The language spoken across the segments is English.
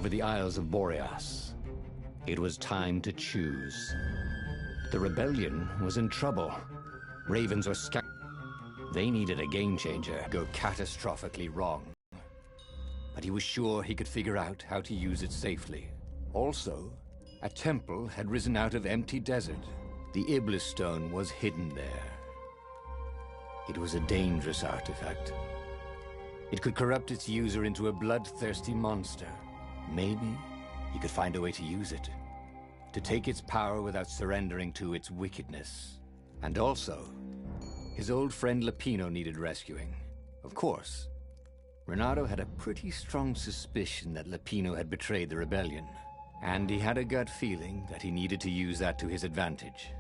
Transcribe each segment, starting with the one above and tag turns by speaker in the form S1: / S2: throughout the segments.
S1: over the Isles of Boreas. It was time to choose. The rebellion was in trouble. Ravens were They needed a game-changer go catastrophically wrong. But he was sure he could figure out how to use it safely. Also, a temple had risen out of empty desert. The Iblis stone was hidden there. It was a dangerous artifact. It could corrupt its user into a bloodthirsty monster. Maybe he could find a way to use it, to take its power without surrendering to its wickedness. And also, his old friend Lupino needed rescuing. Of course, Renato had a pretty strong suspicion that Lupino had betrayed the rebellion, and he had a gut feeling that he needed to use that to his advantage.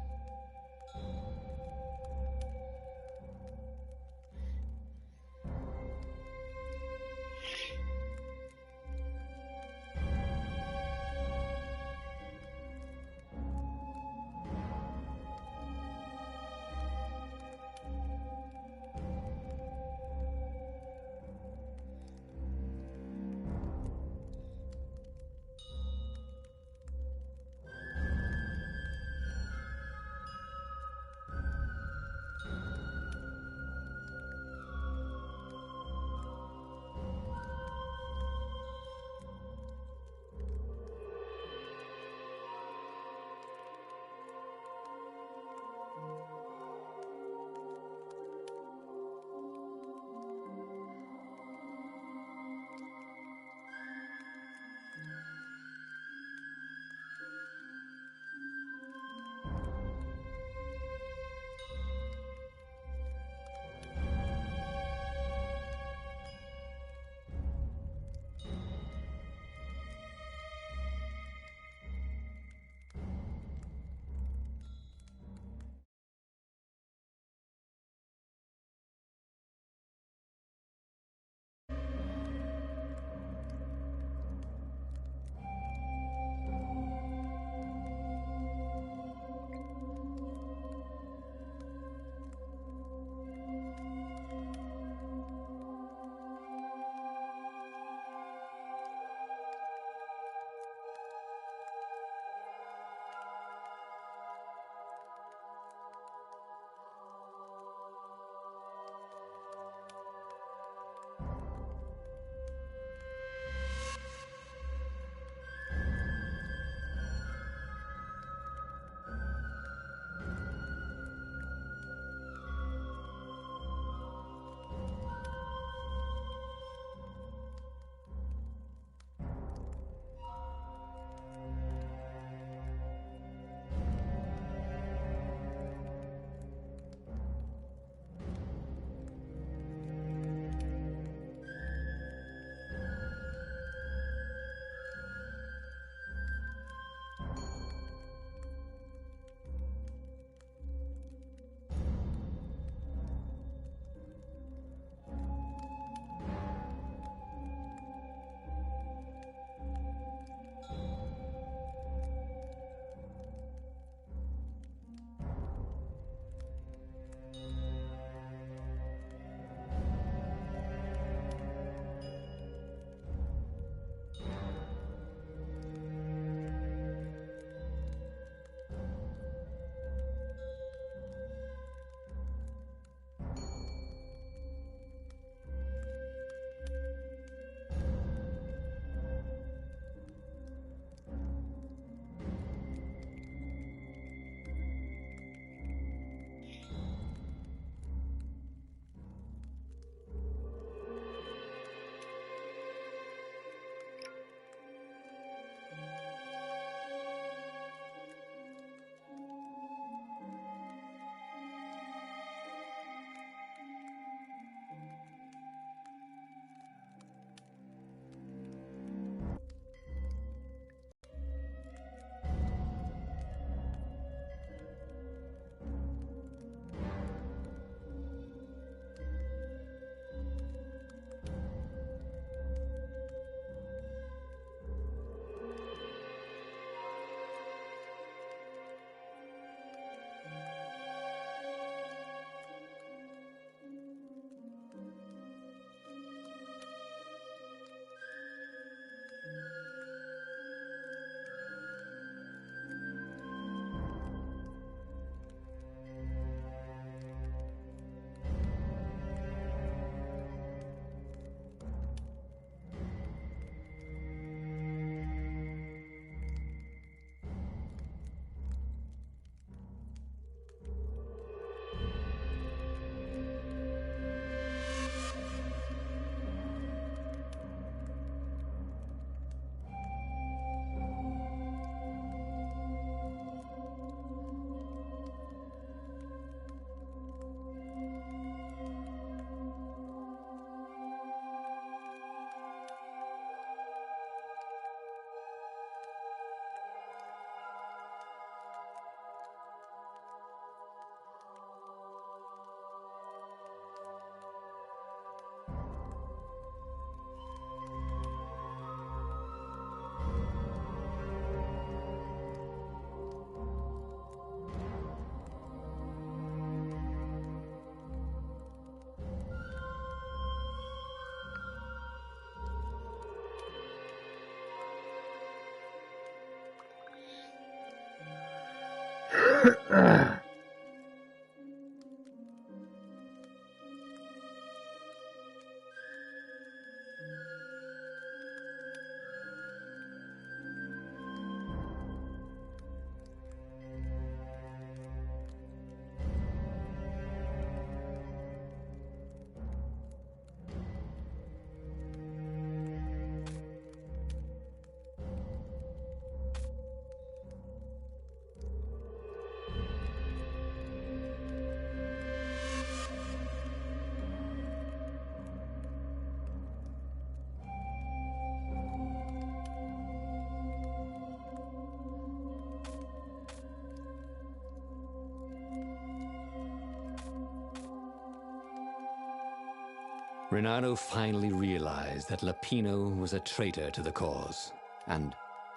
S1: Renato finally realized that Lapino was a traitor to the cause, and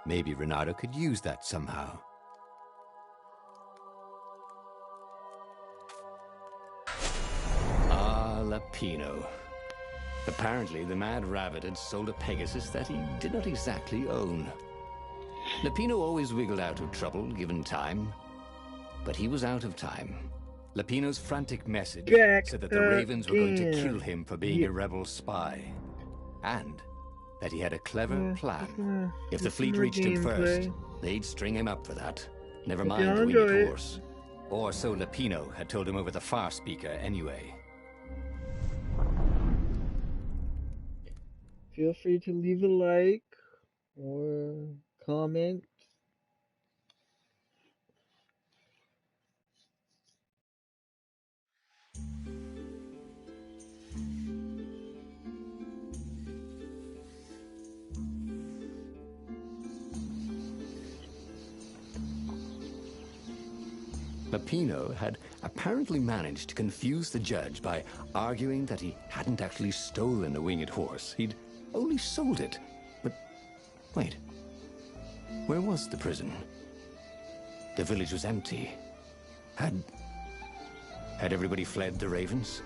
S1: maybe Renato could use that somehow. Ah, Lapino. Apparently, the Mad Rabbit had sold a Pegasus that he did not exactly own. Lapino always wiggled out of trouble, given time. But he was out of time. Lapino's frantic message said that the Ravens were going to kill him for being a rebel spy. And that he had a clever plan. If the fleet reached him first, they'd string him up for that. Never mind the winged horse. Or so Lapino had told him over the far speaker anyway.
S2: Feel free to leave a like or comment.
S1: Lapino had apparently managed to confuse the judge by arguing that he hadn't actually stolen a winged horse. He'd only sold it. But wait, where was the prison? The village was empty. Had everybody fled the Ravens?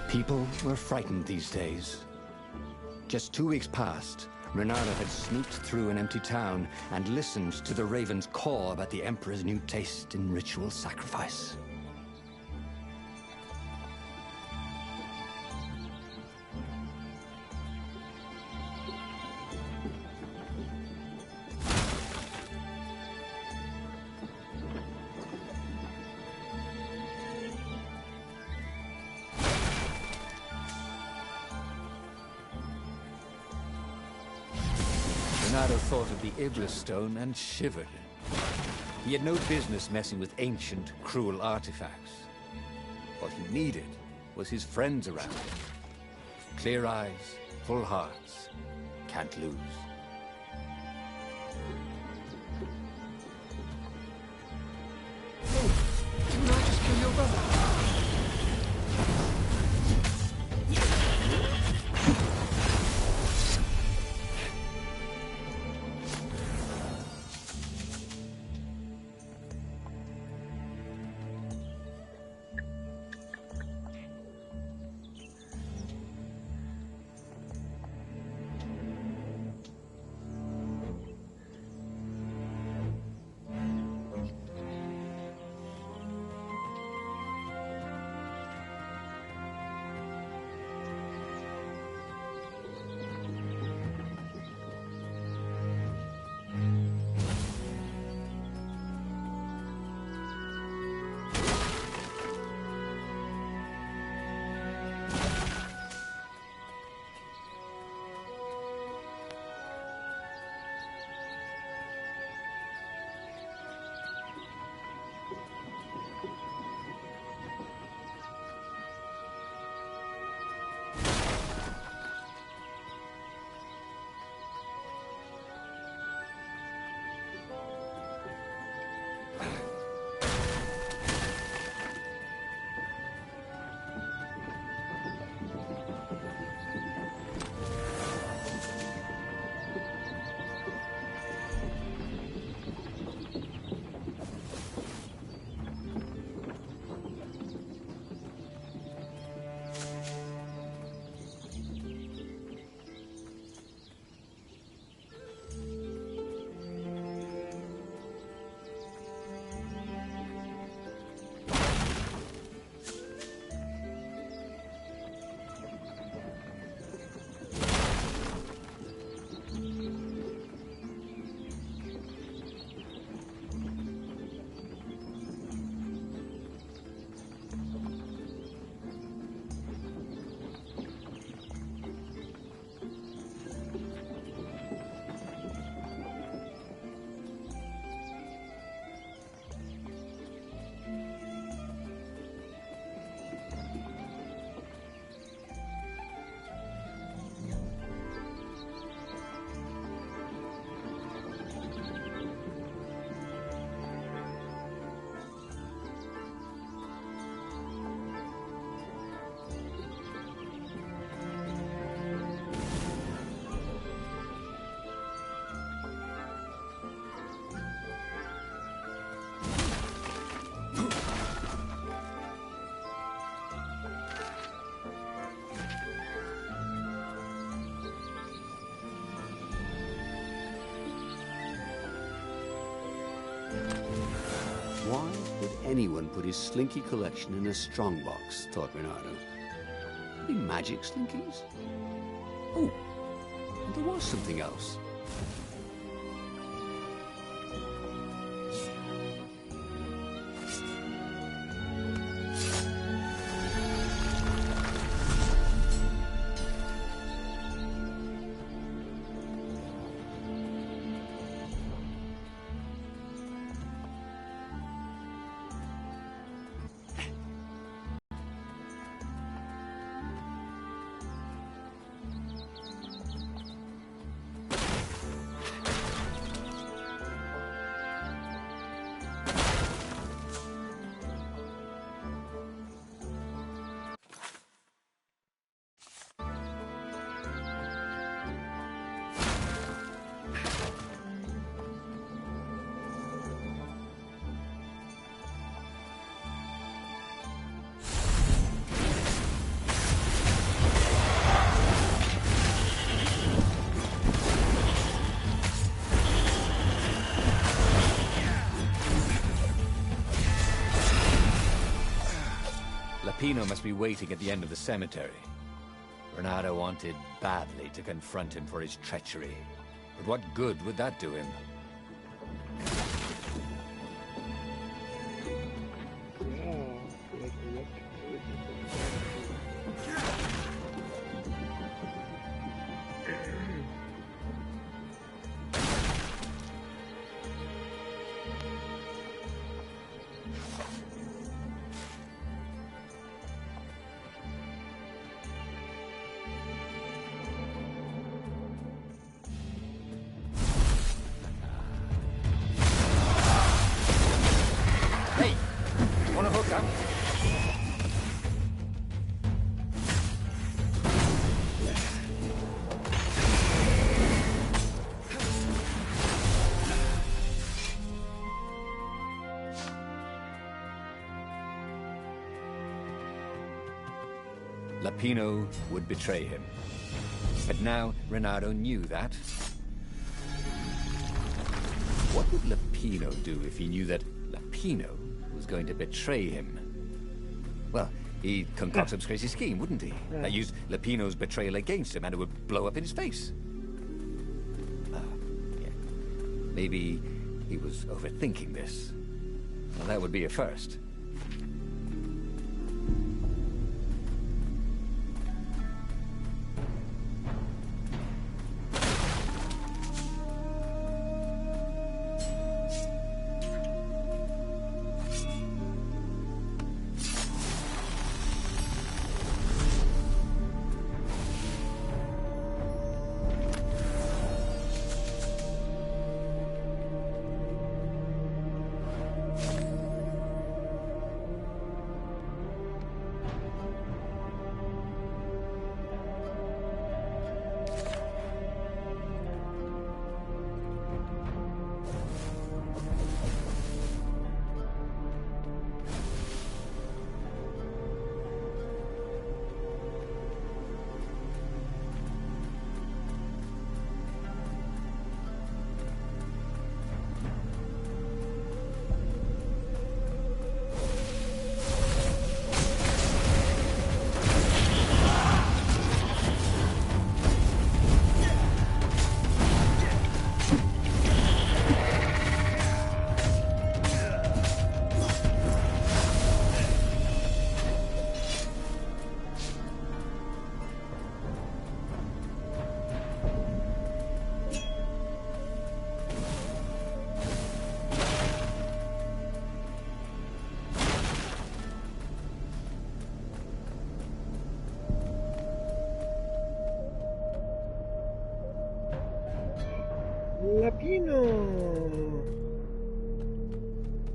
S1: People were frightened these days. Just 2 weeks past, Renato had sneaked through an empty town and listened to the Ravens caw about the Emperor's new taste in ritual sacrifice. Renato thought of the Iblis stone and shivered. He had no business messing with ancient, cruel artifacts. What he needed was his friends around him. Clear eyes, full hearts, can't lose.
S3: Oh, didn't I just kill your brother?
S4: anyone put his slinky collection in a strongbox, thought Renato. Maybe magic slinkies? Oh, and there was something else.
S1: Pino must be waiting at the end of the cemetery. Renato wanted badly to confront him for his treachery. But what good would that do him? Lapino would betray him. But now Renato knew that. What would Lapino do if he knew that Lapino was going to betray him? Well, he'd concoct some crazy scheme, wouldn't he? That used Lapino's betrayal against him, and it would blow up in his face. Yeah. Maybe he was overthinking this. Well, that would be a first.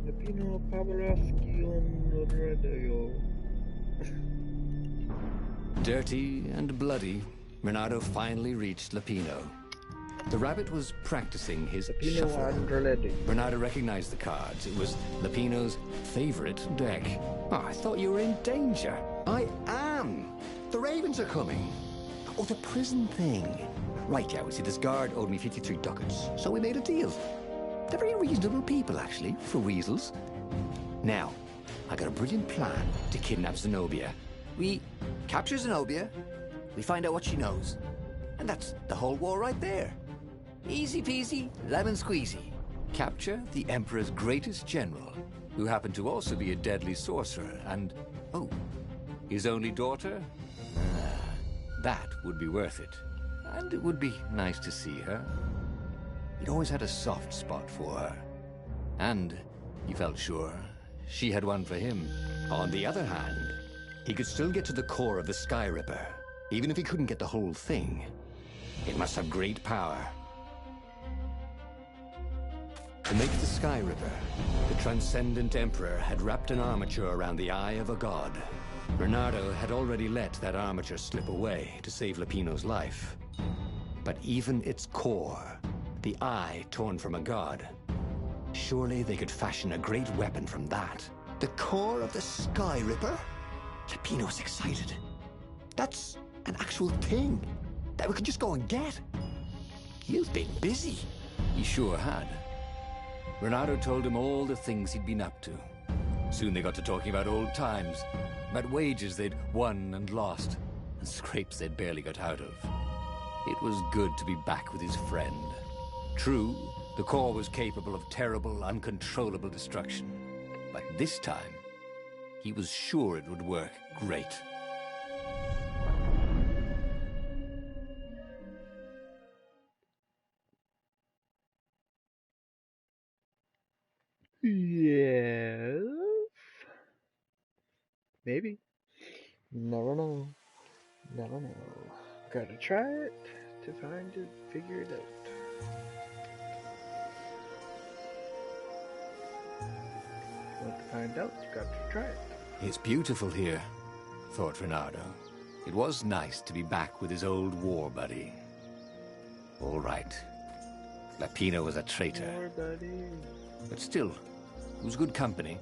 S2: Lapino Pavlovsky on radio.
S1: Dirty and bloody, Renato finally reached Lapino. The rabbit was practicing his shuffle. Renato recognized the cards. It was Lapino's favorite deck. Oh, I thought you were in danger. I am. The ravens are coming. Oh, the prison thing. Right, yeah, see, this guard owed me 53 ducats, so we made a deal. They're very reasonable people, actually, for weasels. Now, I got a brilliant plan to kidnap Zenobia.
S5: We capture Zenobia, we find out what she knows, and that's the whole war right there. Easy peasy, lemon squeezy.
S4: Capture the Emperor's greatest general, who happened to also be a deadly sorcerer, and, oh, his only daughter? That would be worth it. And it would be nice to see her. He'd always had a soft spot for her. And he felt sure she had one for him.
S1: On the other hand, he could still get to the core of the Sky Ripper, even if he couldn't get the whole thing. It must have great power. To make the Sky Ripper, the Transcendent Emperor had wrapped an armature around the eye of a god. Bernardo had already let that armature slip away to save Lapino's life. But even its core, the eye torn from a god, surely they could fashion a great weapon from that.
S5: The core of the Sky Ripper? Lapino's excited. That's an actual thing that we could just go and get. You've been busy.
S4: He sure had. Bernardo told him all the things he'd been up to. Soon they got to talking about old times, about wages they'd won and lost, and scrapes they'd barely got out of. It was good to be back with his friend. True, the core was capable of terrible, uncontrollable destruction. But this time, he was sure it would work great.
S2: Yes. Maybe. Never know. Never know. Gotta try it to figure it out. Want to find out, you got to try it.
S4: It's beautiful here, thought Bernardo. It was nice to be back with his old war buddy. All right. Lapino was a traitor.
S2: More buddy.
S4: But still, it was good company.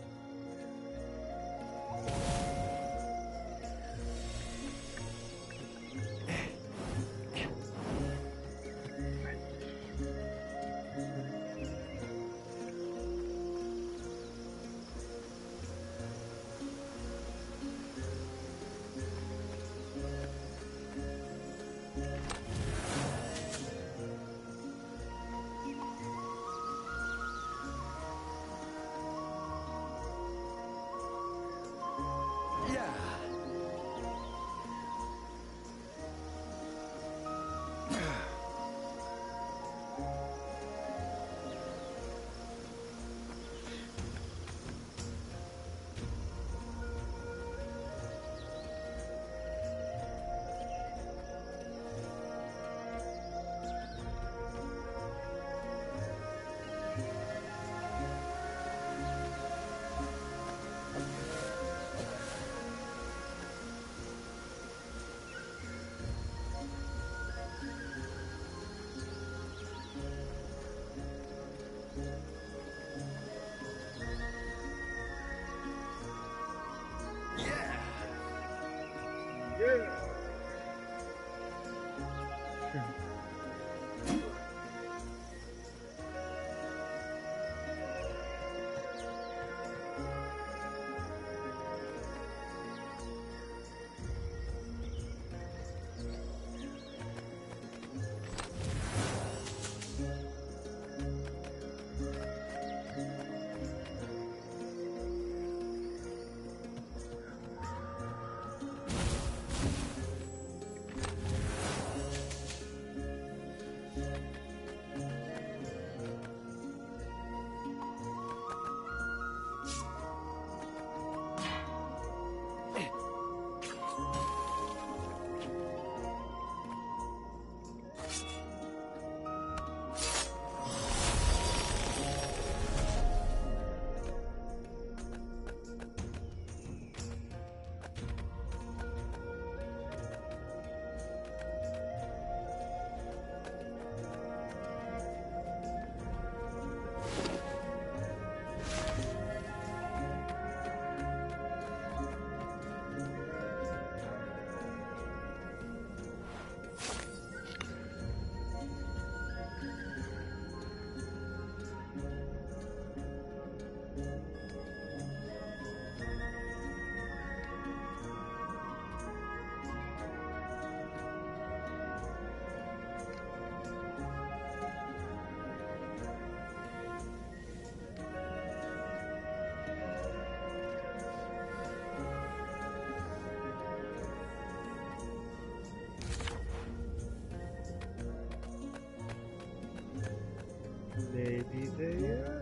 S2: There you are.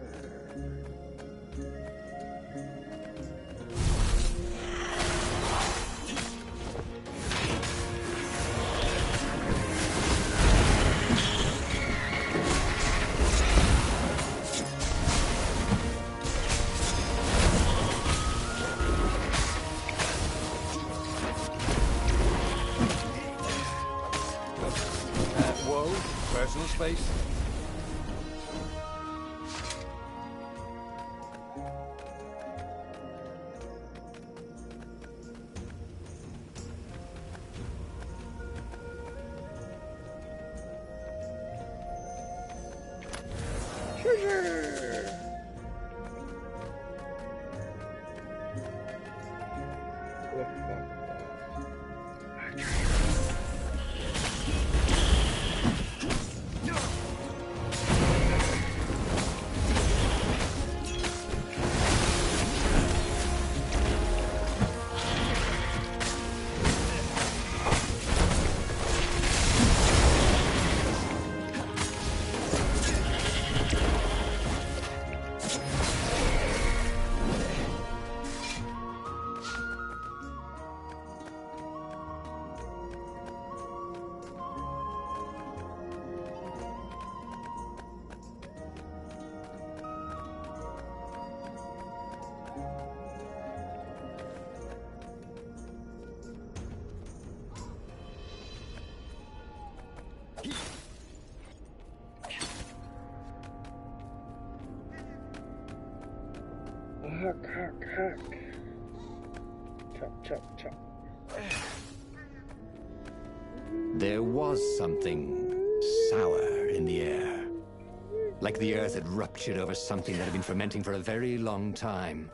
S4: Whoa, personal space.
S2: Treasure! Hack, hack, hack. Chop, chop, chop.
S1: There was something sour in the air. Like the earth had ruptured over something that had been fermenting for a very long time.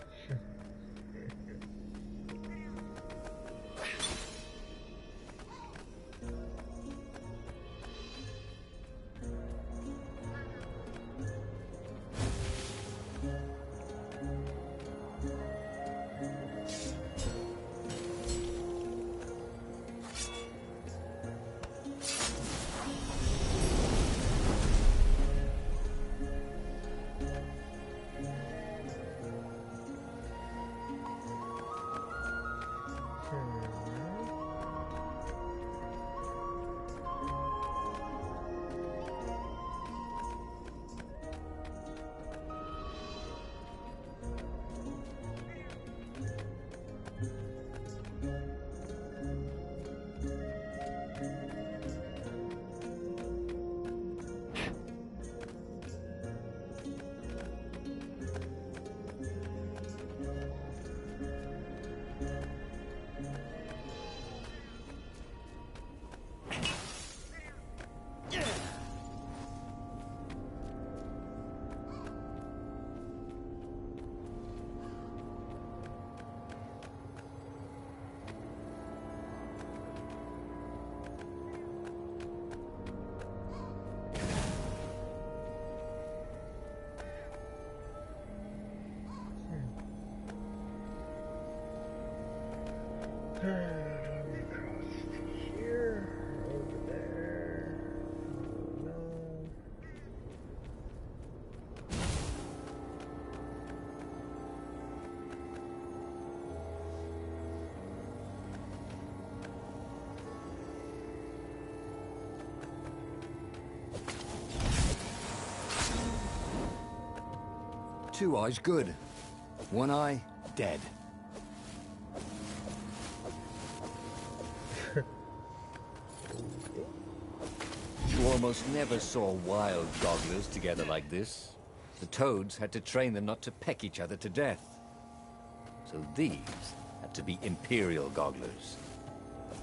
S2: Across here, over there. No.
S4: Two eyes, good. One eye, dead. You almost never saw wild gogglers together like this. The toads had to train them not to peck each other to death. So these had to be imperial gogglers.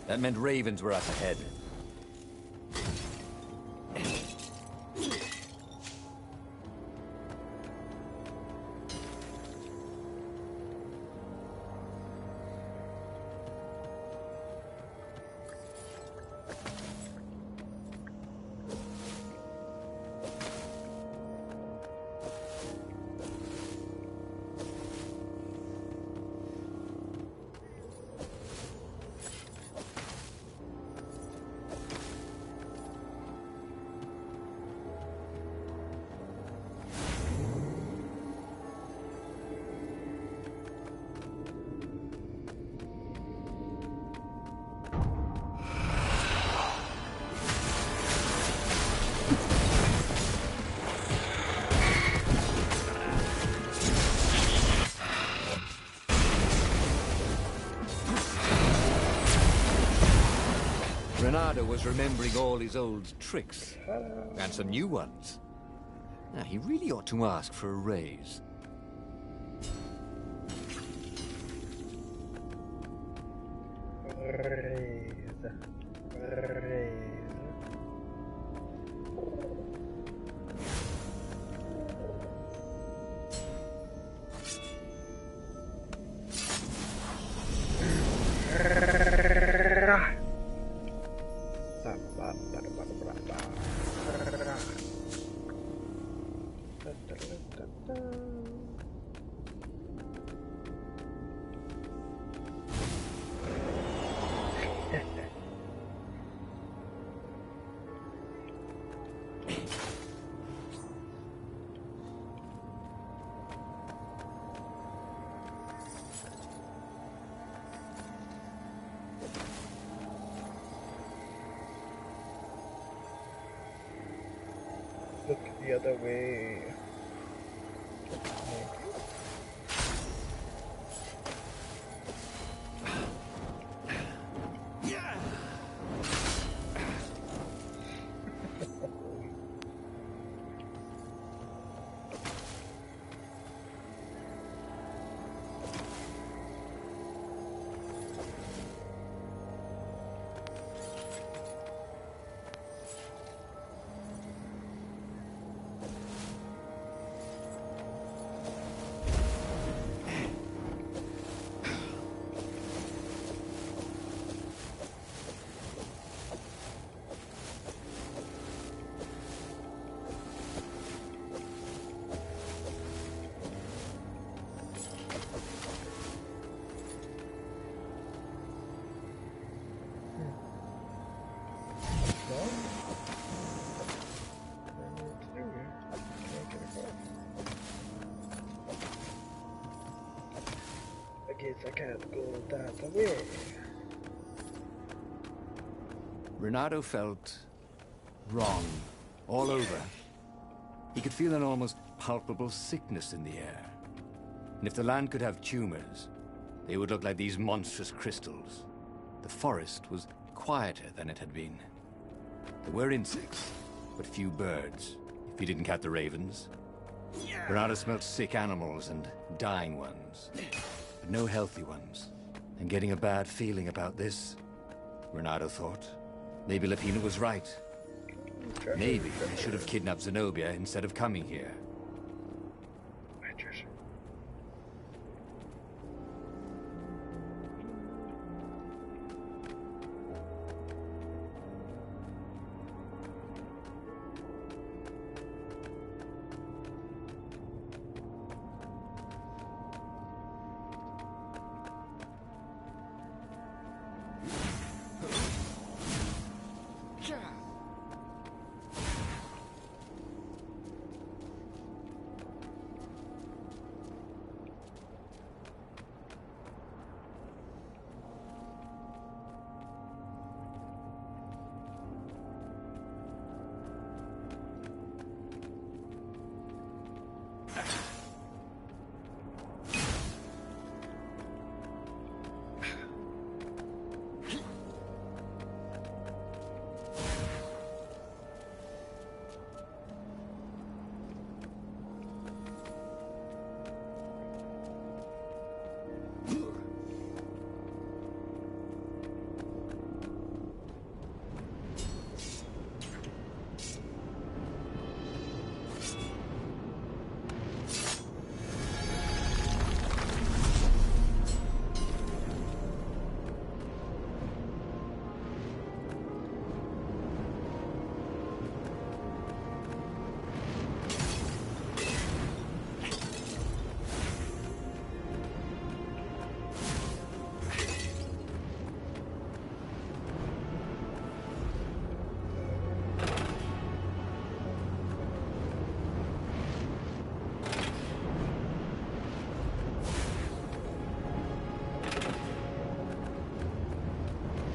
S4: That meant ravens were up ahead. Renato was remembering all his old tricks, and some new ones. Now, he really ought to ask for a raise.
S2: Look the other way. I guess I can't go that way.
S4: Renato felt wrong all over. He could feel an almost palpable sickness in the air. And if the land could have tumors, they would look like these monstrous crystals. The forest was quieter than it had been. There were insects, but few birds, if you didn't count the ravens. Renato smelled sick animals and dying ones, but no healthy ones. And getting a bad feeling about this, Renato thought. Maybe Lapina was right. Maybe I should have kidnapped Zenobia instead of coming here.
S2: My treasure.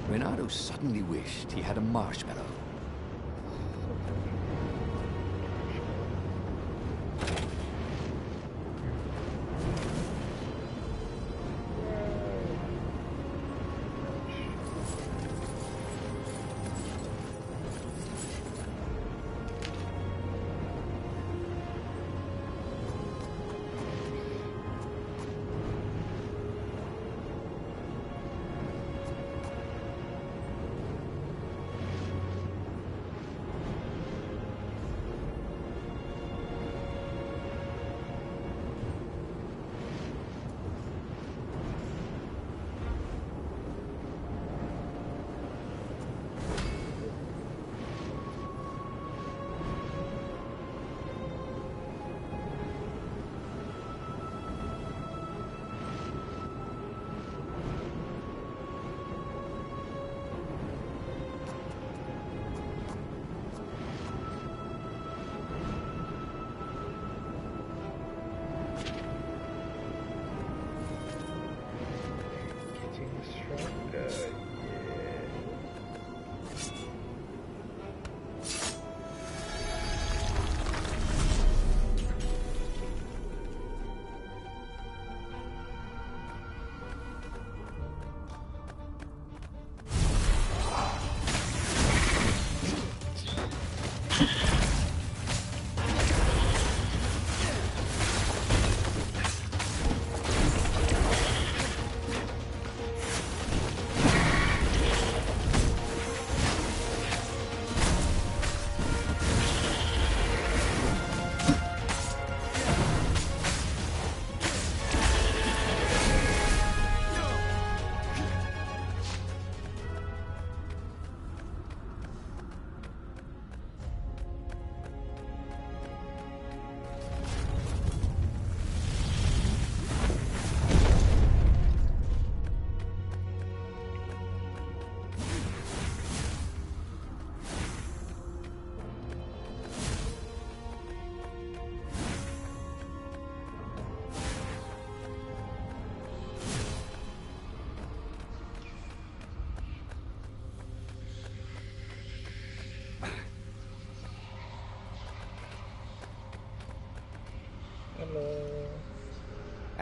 S4: Renato suddenly wished he had a marshmallow.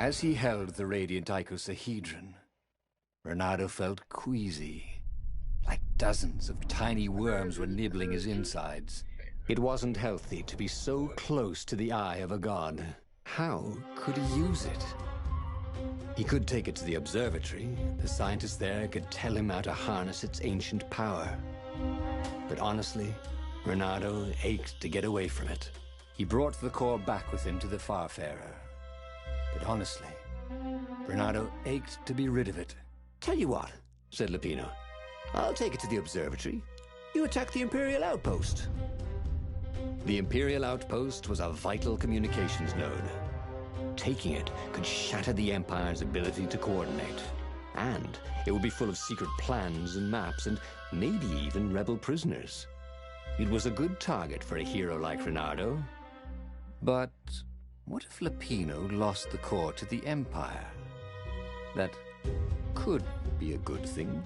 S4: As he held the radiant icosahedron, Renato felt queasy, like dozens of tiny worms were nibbling his insides.
S1: It wasn't healthy to be so close to the eye of a god. How could he use it? He could take it to the observatory. The scientists there could tell him how to harness its ancient power. But honestly, Renato ached to get away from it.
S4: He brought the core back with him to the Farfarer. But honestly, Renato ached to be rid of it.
S5: Tell you what, said Lupino. I'll take it to the observatory. You attack the Imperial outpost.
S1: The Imperial outpost was a vital communications node. Taking it could shatter the Empire's ability to coordinate. And it would be full of secret plans and maps and maybe even rebel prisoners. It was a good target for a hero like Renato.
S4: But what if Lupino lost the core to the Empire? That could be a good thing,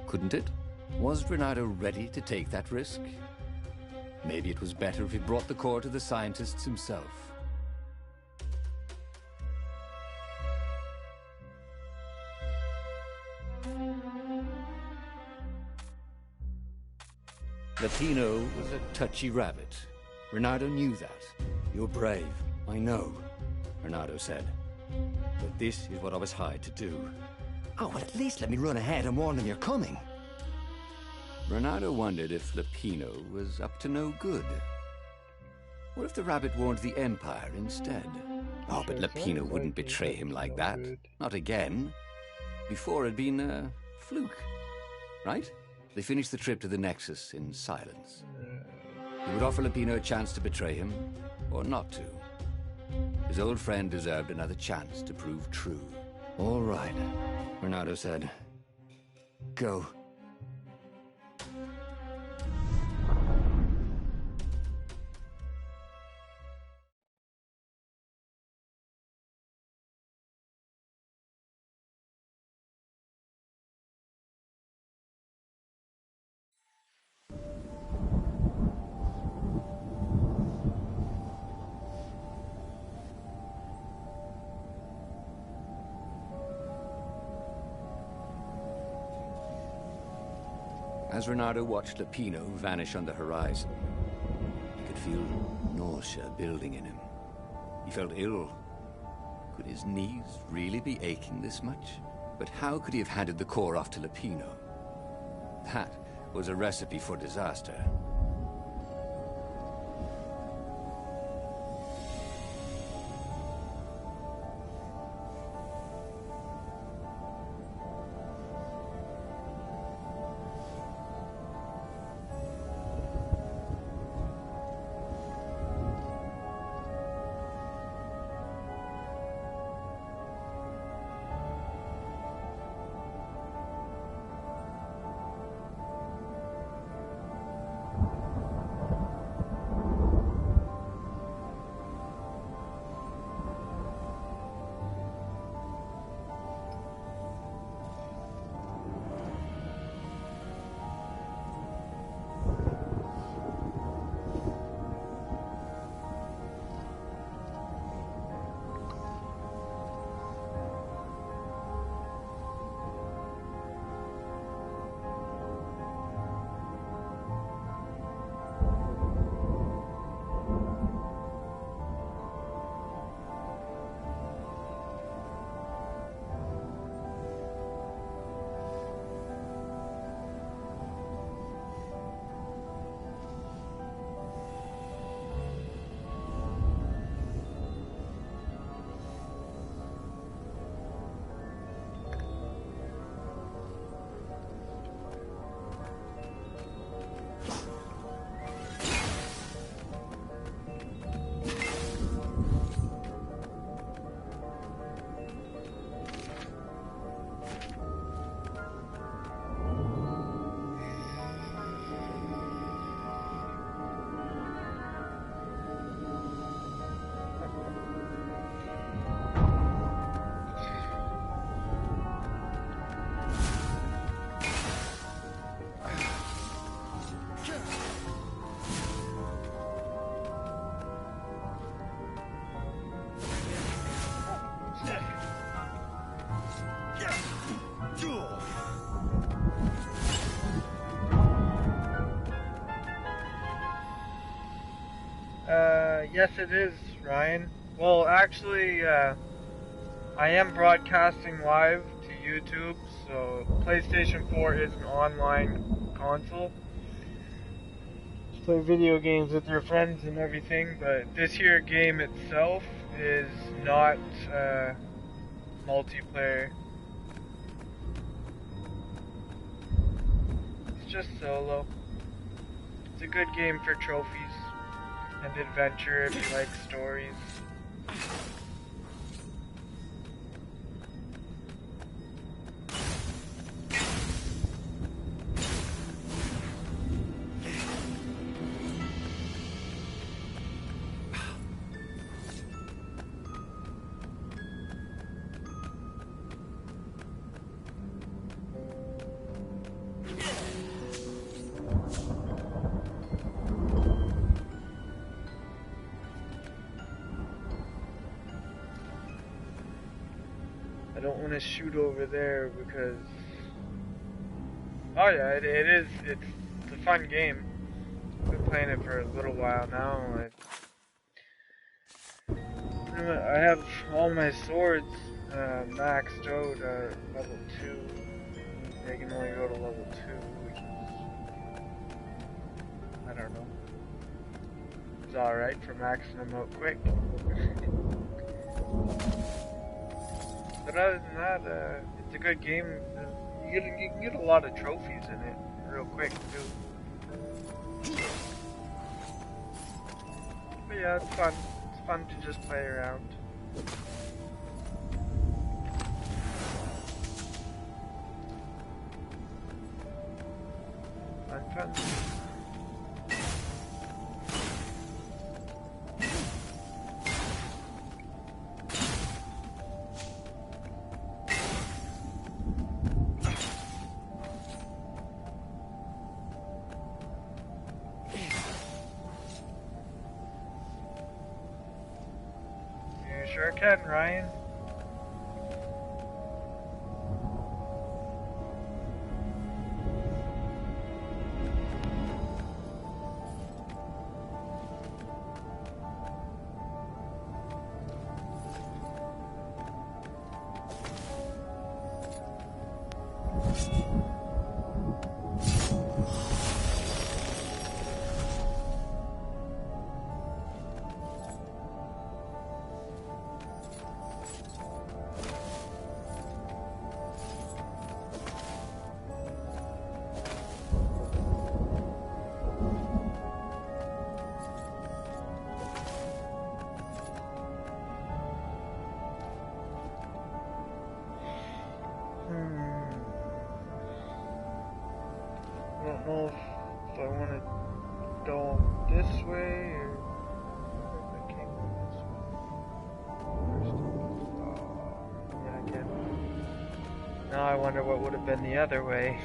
S4: couldn't it? Was Renato ready to take that risk? Maybe it was better if he brought the core to the scientists himself. Lupino was a touchy rabbit. Renato knew that.
S1: You're brave, I know, Renato said. But this is what I was hired to do.
S5: Oh, well, at least let me run ahead and warn them you're coming.
S4: Renato wondered if Lupino was up to no good. What if the rabbit warned the Empire instead?
S1: Oh, but Lupino wouldn't betray him like that.
S4: Not again. Before it'd been a fluke, right? They finished the trip to the Nexus in silence. He would offer Lupino a chance to betray him, or not to. His old friend deserved another chance to prove true.
S1: All right, Renato said. Go.
S4: As Renato watched Lupino vanish on the horizon, he could feel nausea building in him. He felt ill. Could his knees really be aching this much? But how could he have handed the core off to Lupino? That was a recipe for disaster.
S2: Yes, it is, Ryan. Well, actually, I am broadcasting live to YouTube, so PlayStation 4 is an online console. Just play video games with your friends and everything, but this here game itself is not multiplayer. It's just solo. It's a good game for trophies and adventure if you like stories. I don't want to shoot over there because... Oh yeah, it's a fun game. I've been playing it for a little while now. I have all my swords maxed out at level 2. They can only go to level 2, which is... I don't know. It's alright for maxing them out quick. But other than that, it's a good game. You can get a lot of trophies in it real quick too. But yeah, it's fun. It's fun to just play around. Fun. You sure can, Ryan. I don't know if I want to go this way or if I can't go this way. Yeah, I can. Now I wonder what would have been the other way.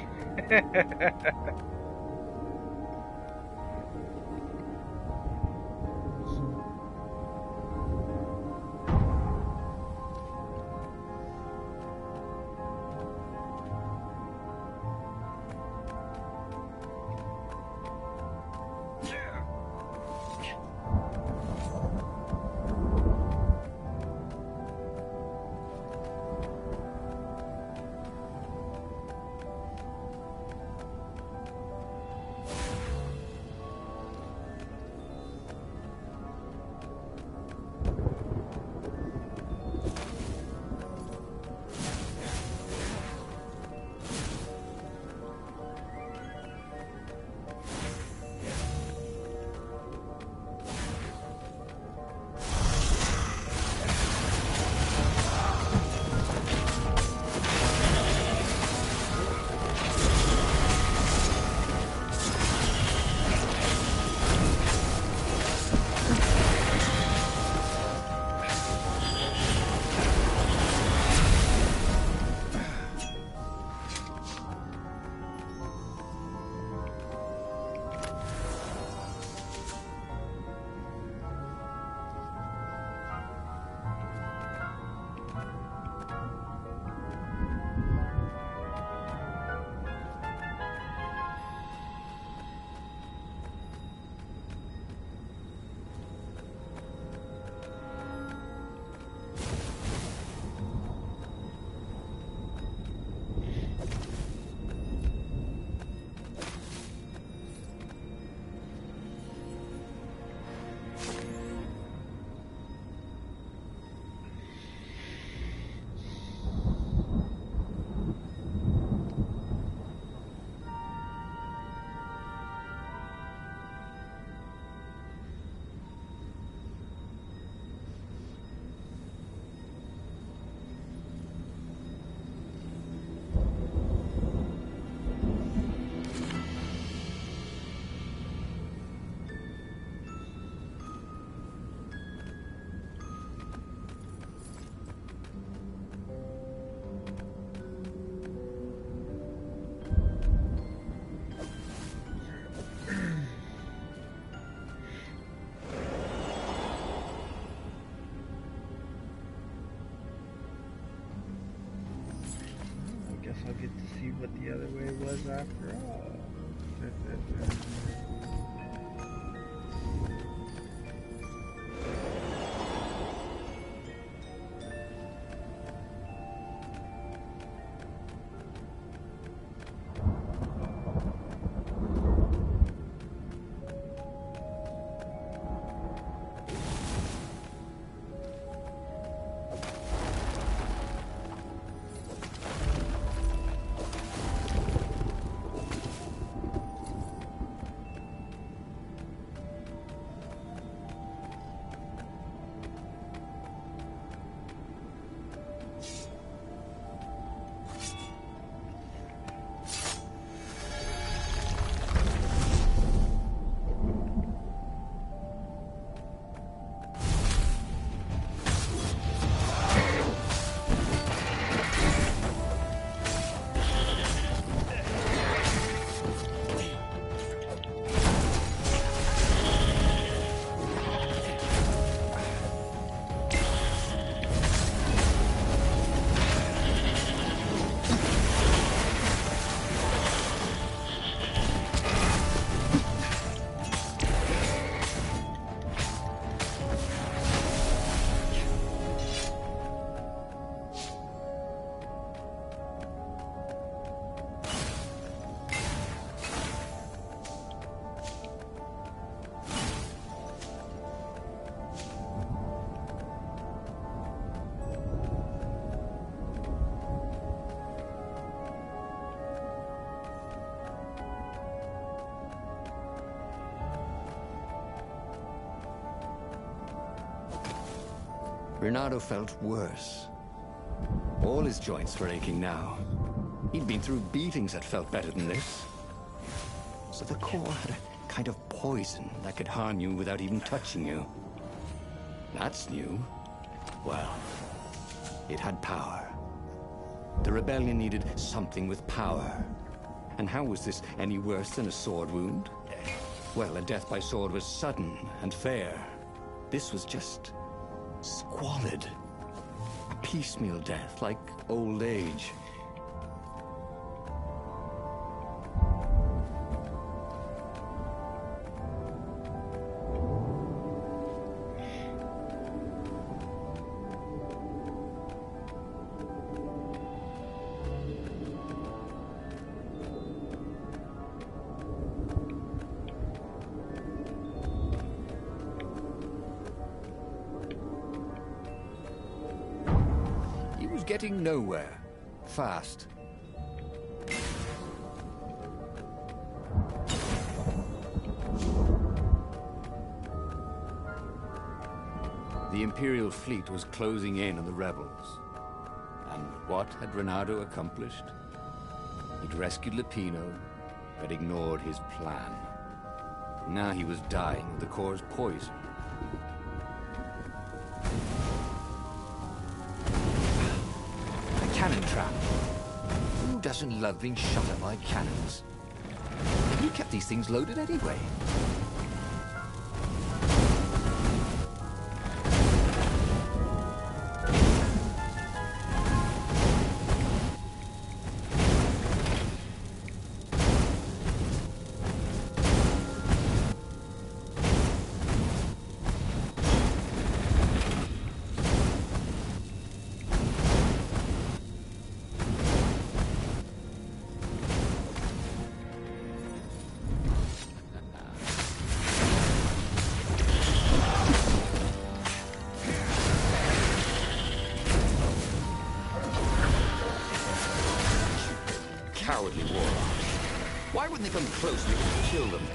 S2: what the other way was after all.
S1: Renato felt worse. All his joints were aching now. He'd been through beatings that felt better than this. So the core had a kind of poison that could harm you without even touching you. That's new. Well, it had power. The rebellion needed something with power. And how was this any worse than a sword wound? Well, a death by sword was sudden and fair. This was just squalid. A piecemeal death, like old age. Getting nowhere. Fast. The Imperial fleet was closing in on the rebels. And what had Renato accomplished? He'd rescued Lupino, but ignored his plan. Now he was dying of the core's poison. Cannon trap. Who doesn't love being shot at by cannons? Who kept these things loaded anyway? Cowardly warlocks. Why wouldn't they come close and we could kill them?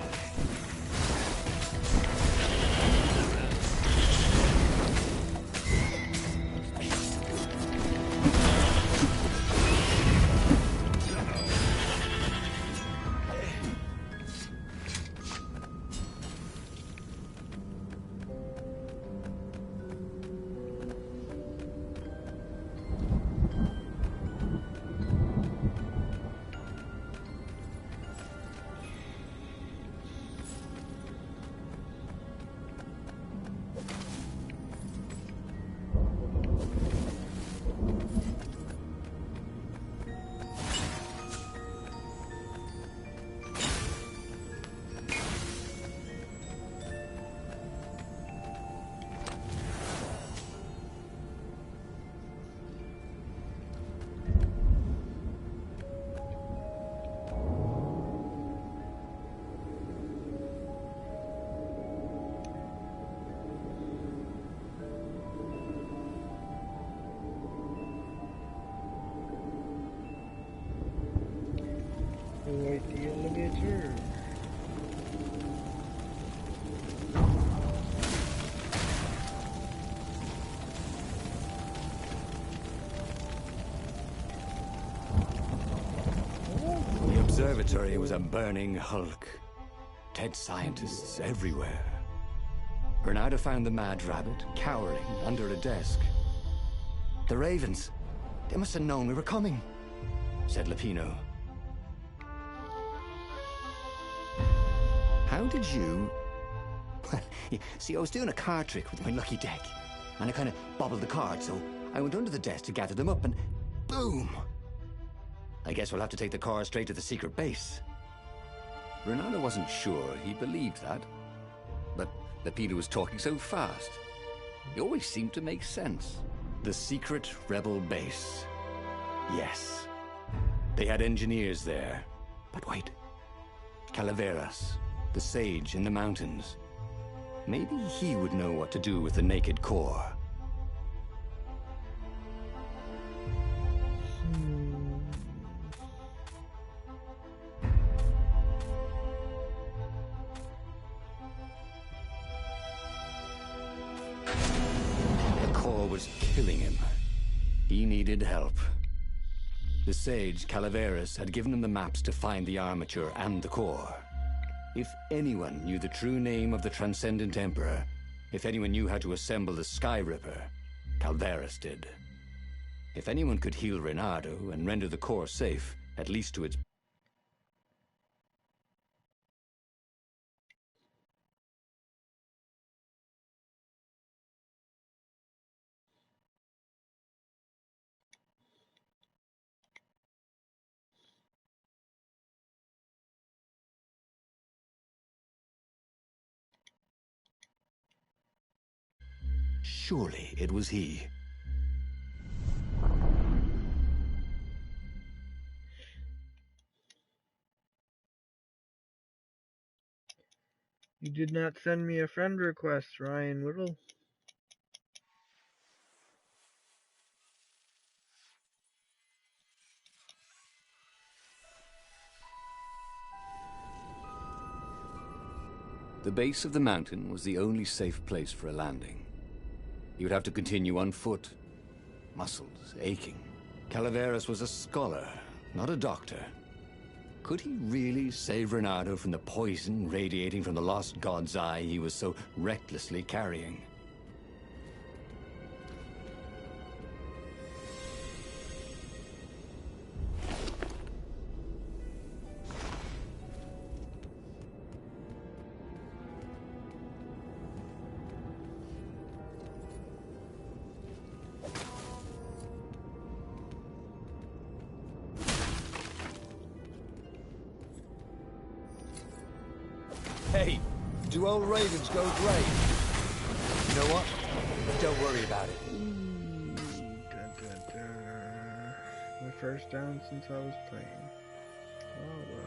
S2: the elevator.
S4: The observatory was a burning hulk. Dead scientists everywhere. Bernardo found the mad rabbit cowering under a desk.
S1: The Ravens. They must have known we were coming, said Lupino. How did you... Well, see, I was doing a card trick with my lucky deck, and I kind of bobbled the cards, so I went under the desk to gather them up, and boom! I guess we'll have to take the car straight to the secret base.
S4: Bernardo wasn't sure he believed that, but Lupino was talking so fast. It always seemed to make sense.
S1: The secret rebel base. Yes. They had engineers there. But wait. Calaveras, the sage in the mountains. Maybe he would know what to do with the naked core. The core was killing him. He needed help. The sage, Calaveras, had given him the maps to find the armature and the core. If anyone knew the true name of the Transcendent Emperor, if anyone knew how to assemble the Sky Ripper, Calaveras did. If anyone could heal Reynardo and render the core safe, at least to its... Surely it was he.
S2: You did not send me a friend request, Ryan Whittle.
S4: The base of the mountain was the only safe place for a landing. He would have to continue on foot, muscles aching.
S1: Calaveras was a scholar, not a doctor. Could he really save Reynardo from the poison radiating from the lost god's eye he was so recklessly carrying?
S5: Hey, do old Ravens go great? You know what? Don't worry about it.
S2: My first down since I was playing. Oh, well.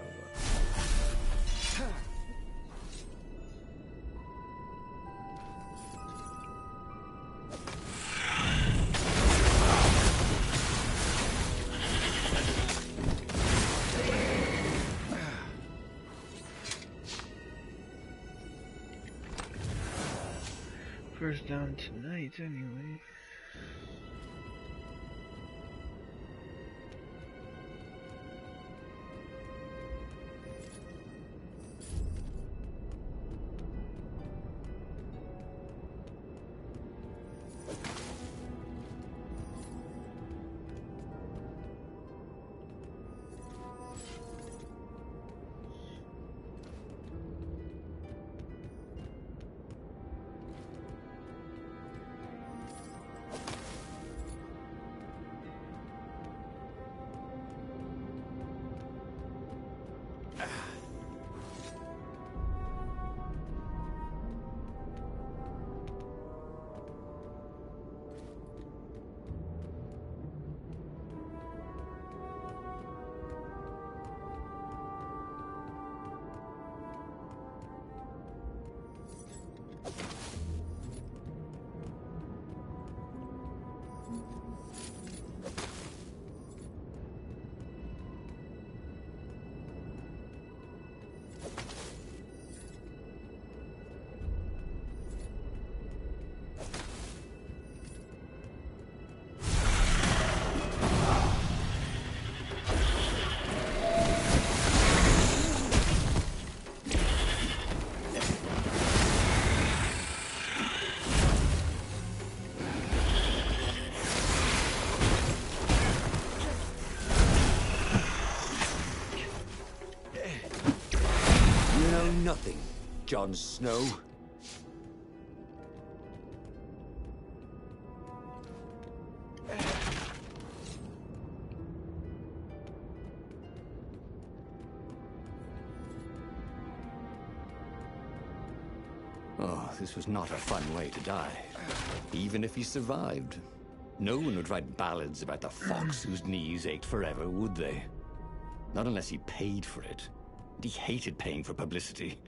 S2: First down tonight, anyway.
S4: nothing, Jon Snow.
S1: Oh, this was not a fun way to die. Even if he survived. No one would write ballads about the fox whose knees ached forever, would they? Not unless he paid for it. And he hated paying for publicity.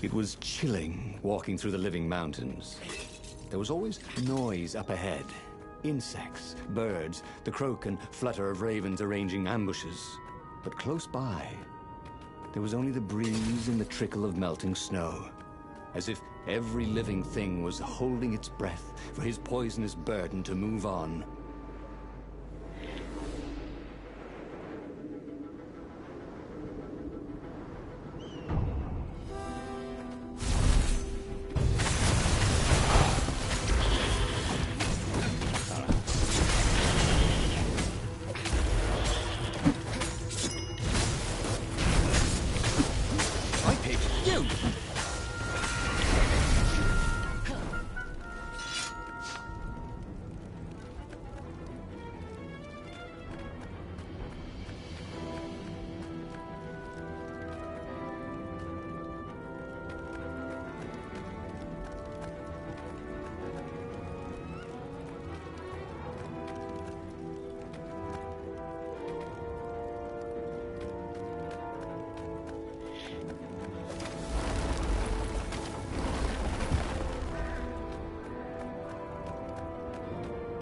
S1: It was chilling walking through the living mountains. There was always noise up ahead. Insects, birds, the croak and flutter of ravens arranging ambushes. But close by, there was only the breeze and the trickle of melting snow. As if every living thing was holding its breath for his poisonous burden to move on.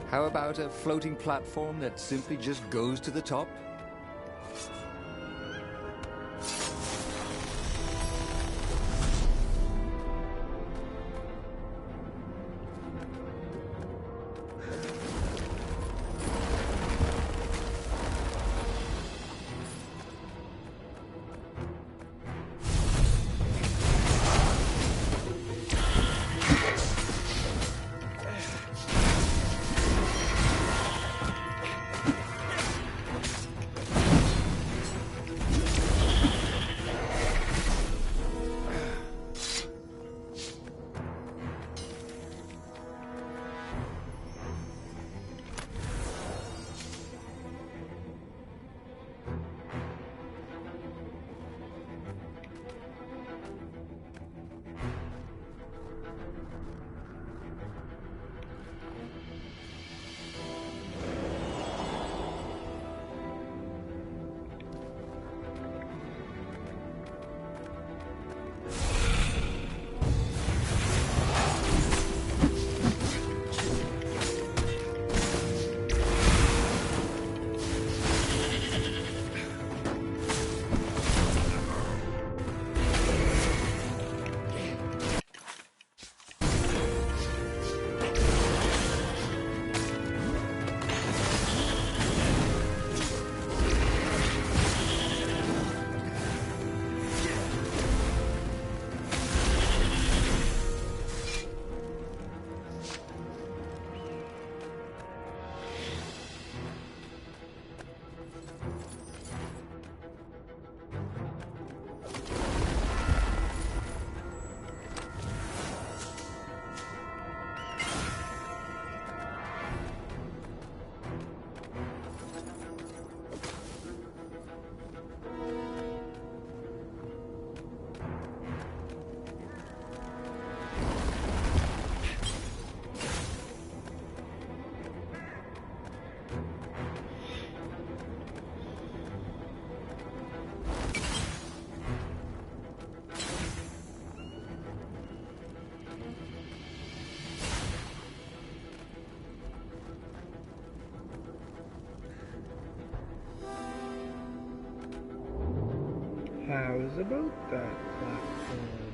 S4: How about a floating platform that simply just goes to the top?
S2: How's about that platform?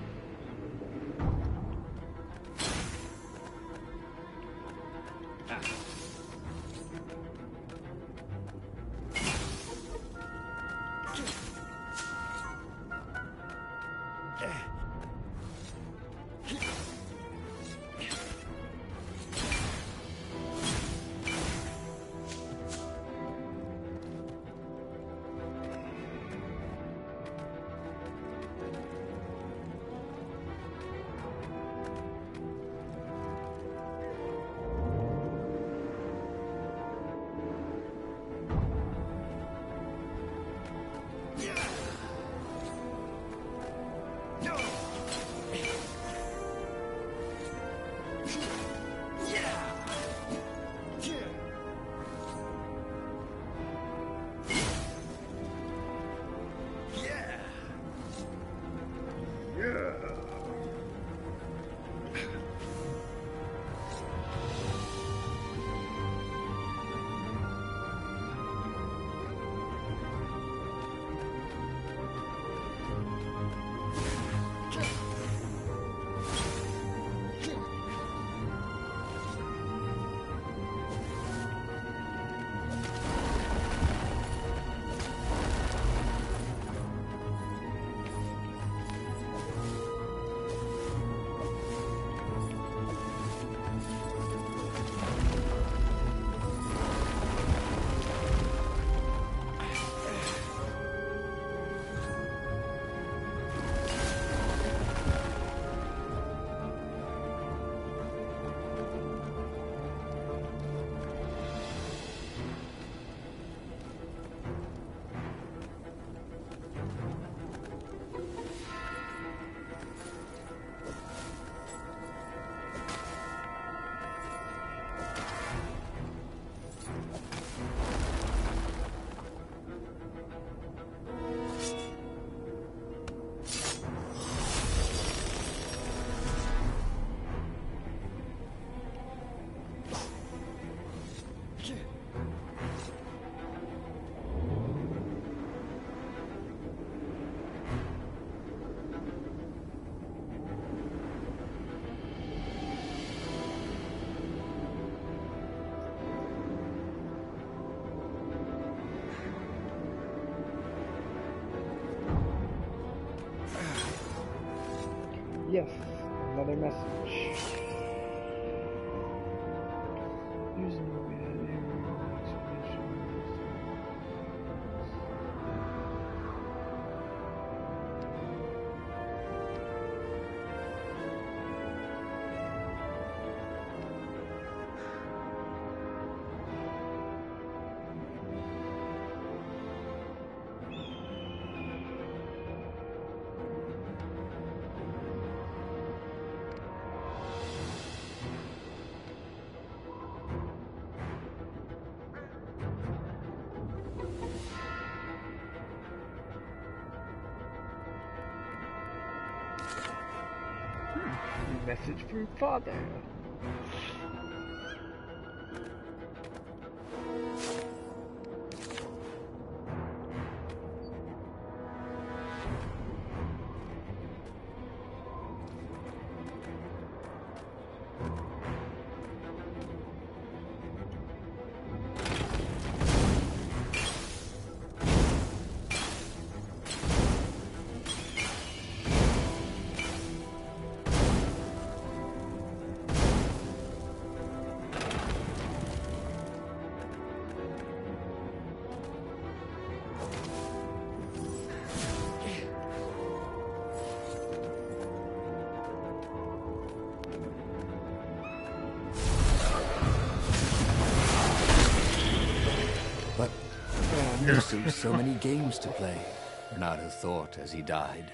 S2: Yes, another message. There's no way out of here. Message from father.
S4: There's still so many games to play, Renato thought as he died.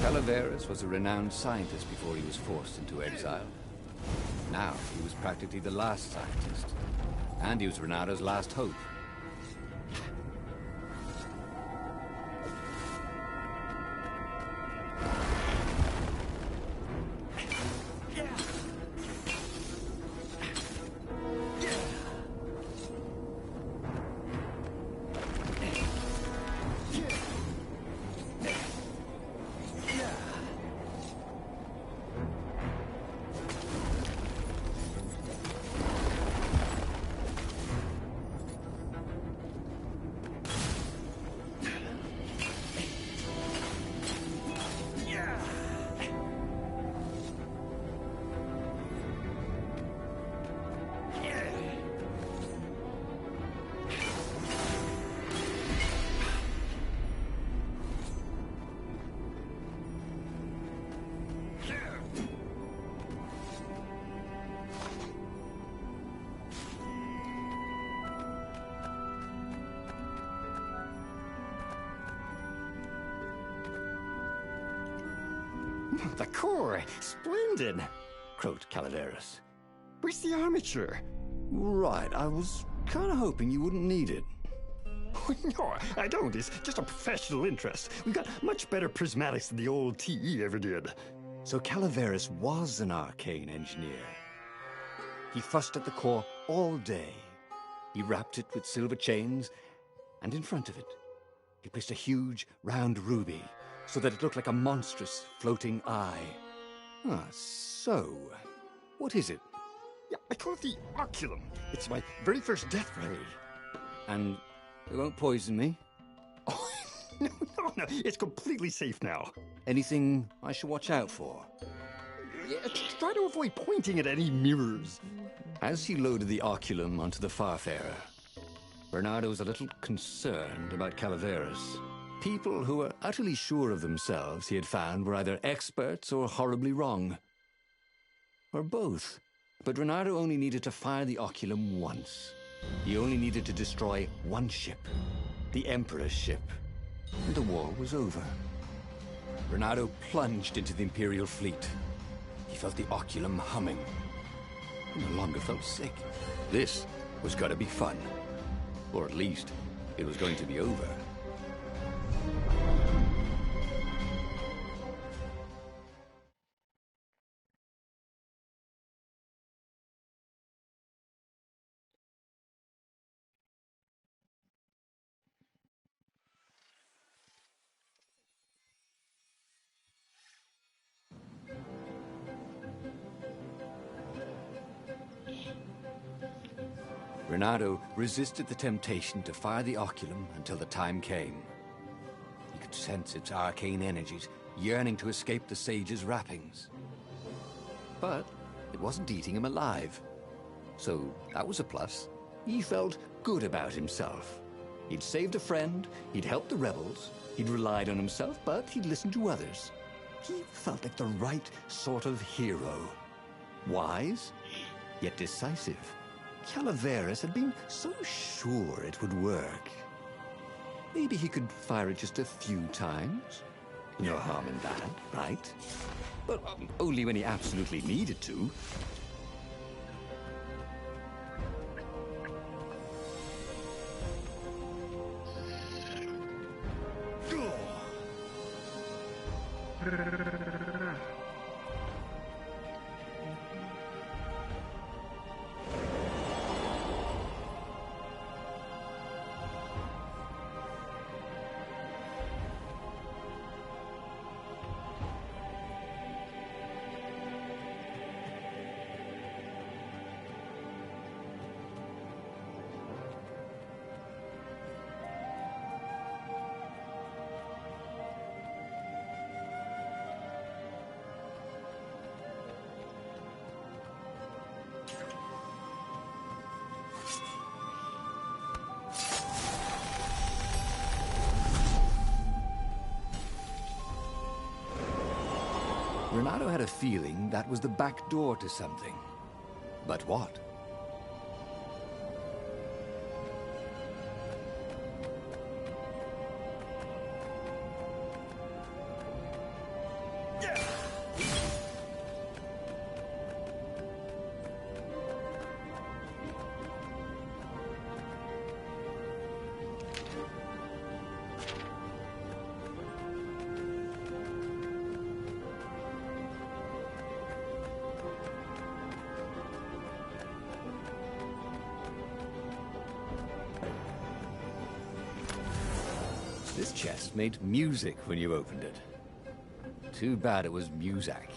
S4: Calaveras was a renowned scientist before he was forced into exile. Now, he was practically the last scientist. And he was Renato's last hope.
S5: The core, splendid, croaked Calaveras. Where's the armature?
S4: Right, I was kind of hoping you wouldn't need it.
S5: No, I don't. It's just a professional interest. We've got much better prismatics than the old TE ever did.
S4: So Calaveras was an arcane engineer. He fussed at the core all day. He wrapped it with silver chains, and in front of it, he placed a huge, round ruby, so that it looked like a monstrous, floating eye. Ah, so, what is it?
S5: Yeah, I call it the oculum. It's my very first death ray.
S4: And it won't poison me?
S5: Oh, no, it's completely safe now.
S4: Anything I should watch out for?
S5: Yeah, try to avoid pointing at any mirrors.
S4: As he loaded the oculum onto the Farfarer, Bernardo was a little concerned about Calaveras. People who were utterly sure of themselves, he had found, were either experts or horribly wrong. Or both. But Renato only needed to fire the oculum once. He only needed to destroy one ship, the Emperor's ship, and the war was over. Renato plunged into the Imperial fleet. He felt the oculum humming. He no longer felt sick. This was going to be fun. Or at least, it was going to be over. Renato resisted the temptation to fire the oculum until the time came. He could sense its arcane energies yearning to escape the sage's wrappings. But it wasn't eating him alive. So that was a plus. He felt good about himself. He'd saved a friend, he'd helped the rebels, he'd relied on himself, but he'd listened to others. He felt like the right sort of hero. Wise, yet decisive. Calaveras had been so sure it would work. Maybe he could fire it just a few times. No harm in that, right? But only when he absolutely needed to. Renato had a feeling that was the back door to something. But what? This chest made music when you opened it. Too bad it was Muzak.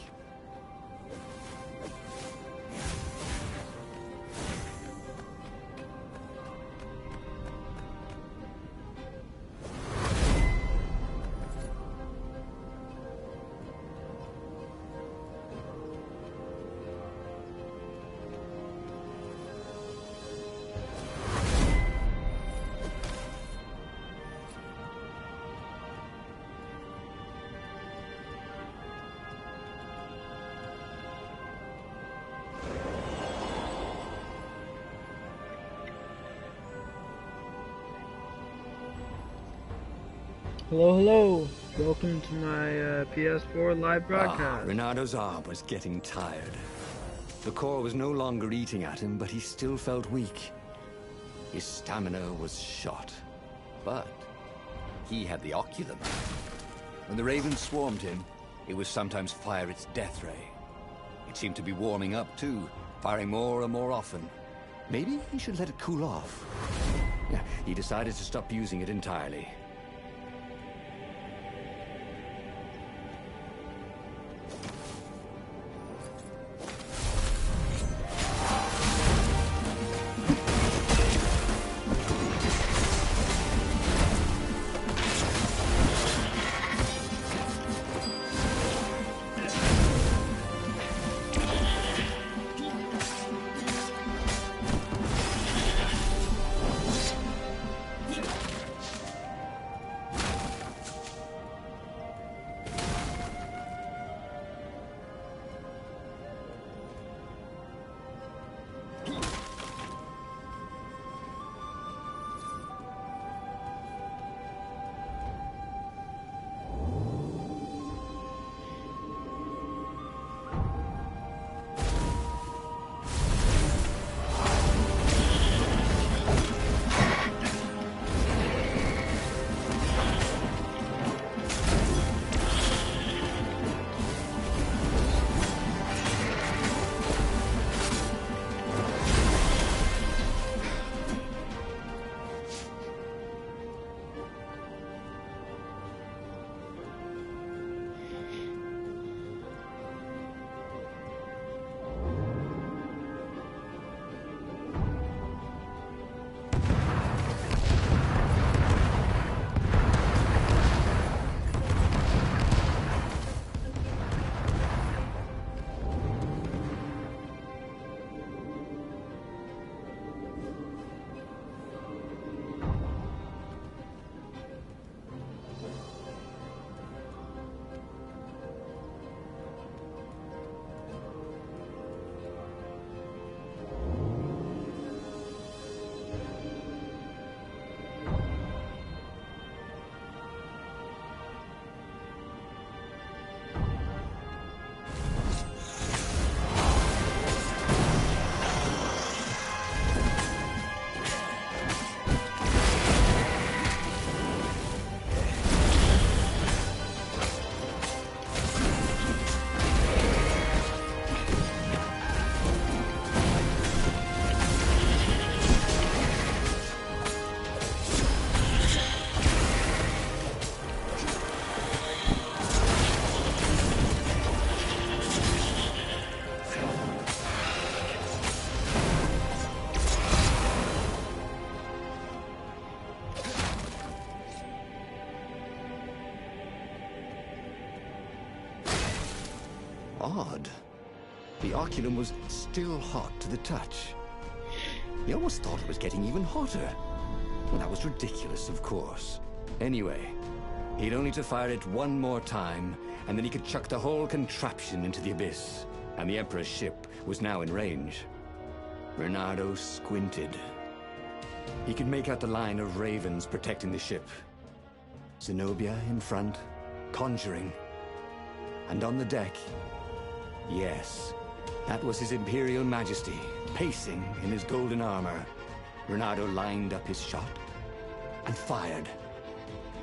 S2: Hello, hello. Welcome to my PS4 live broadcast.
S1: Renado's arm was getting tired. The core was no longer eating at him, but he still felt weak. His stamina was shot. But he had the oculum. When the ravens swarmed him, it would sometimes fire its death ray. It seemed to be warming up too, firing more and more often. Maybe he should let it cool off. Yeah, he decided to stop using it entirely. Odd. The oculum was still hot to the touch. He almost thought it was getting even hotter. Well, that was ridiculous, of course. Anyway, he'd only to fire it one more time, and then he could chuck the whole contraption into the abyss. And the Emperor's ship was now in range. Renardo squinted. He could make out the line of ravens protecting the ship. Zenobia in front, conjuring. And on the deck, yes, that was His Imperial Majesty, pacing in his golden armor. Renardo lined up his shot and fired.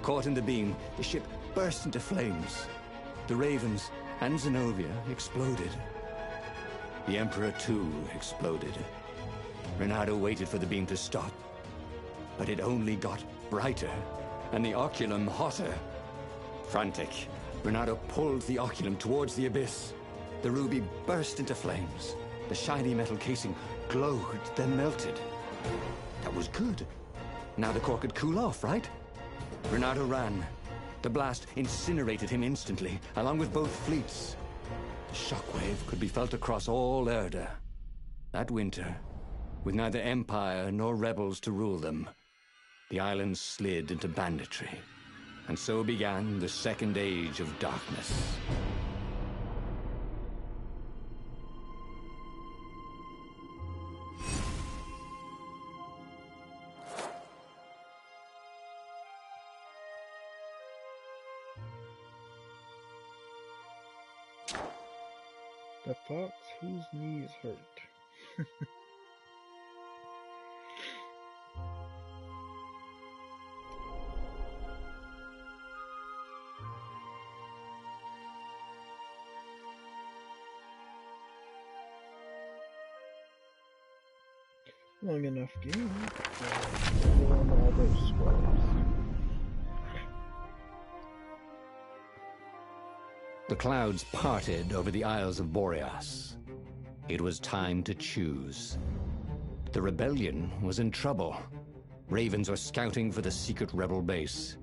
S1: Caught in the beam, the ship burst into flames. The ravens and Zenobia exploded. The Emperor, too, exploded. Renardo waited for the beam to stop, but it only got brighter and the oculum hotter. Frantic, Renato pulled the oculum towards the abyss. The ruby burst into flames. The shiny metal casing glowed, then melted. That was good. Now the core could cool off, right? Renato ran. The blast incinerated him instantly, along with both fleets. The shockwave could be felt across all Erda. That winter, with neither Empire nor rebels to rule them, the islands slid into banditry. And so began the Second Age of Darkness.
S2: The fox whose knees hurt. Long enough game for all those scrolls.
S1: The clouds parted over the Isles of Boreas. It was time to choose. The rebellion was in trouble. Ravens were scouting for the secret rebel base.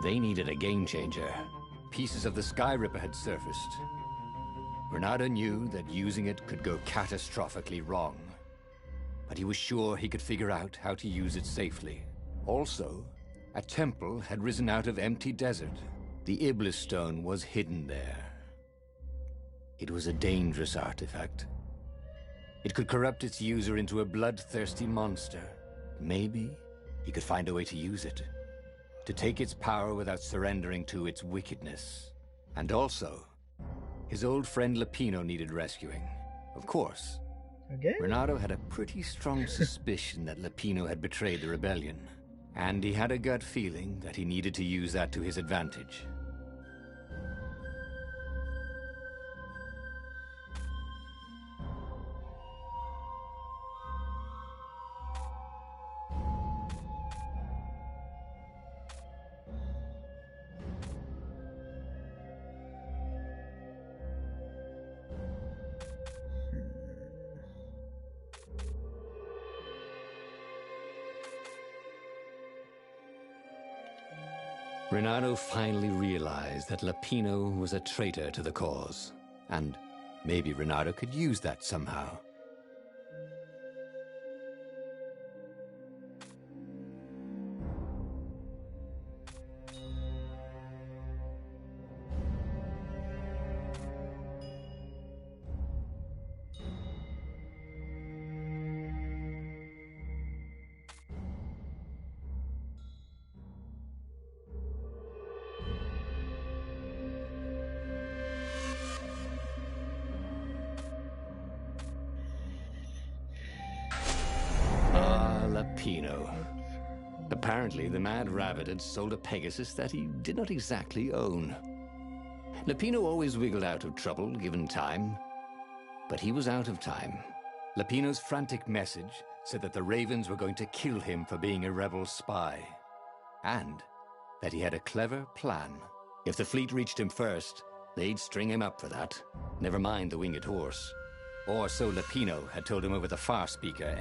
S1: They needed a game changer.
S4: Pieces of the Sky Ripper had surfaced. Renato knew that using it could go catastrophically wrong, but he was sure he could figure out how to use it safely. Also, a temple had risen out of empty desert. The Iblis Stone was hidden there. It was a dangerous artifact. It could corrupt its user into a bloodthirsty monster. Maybe he could find a way to use it, to take its power without surrendering to its wickedness. And also, his old friend Lapino needed rescuing. Of course.
S2: Again?
S4: Renato had a pretty strong suspicion that Lapino had betrayed the rebellion, and he had a gut feeling that he needed to use that to his advantage.
S1: Renato finally realized that Lapino was a traitor to the cause.
S4: And maybe Renato could use that somehow.
S1: Lapino. Apparently, the Mad Rabbit had sold a Pegasus that he did not exactly own. Lapino always wiggled out of trouble, given time. But he was out of time.
S4: Lapino's frantic message said that the Ravens were going to kill him for being a rebel spy. And that he had a clever plan.
S1: If the fleet reached him first, they'd string him up for that. Never mind the winged horse.
S4: Or so Lapino had told him over the far speaker.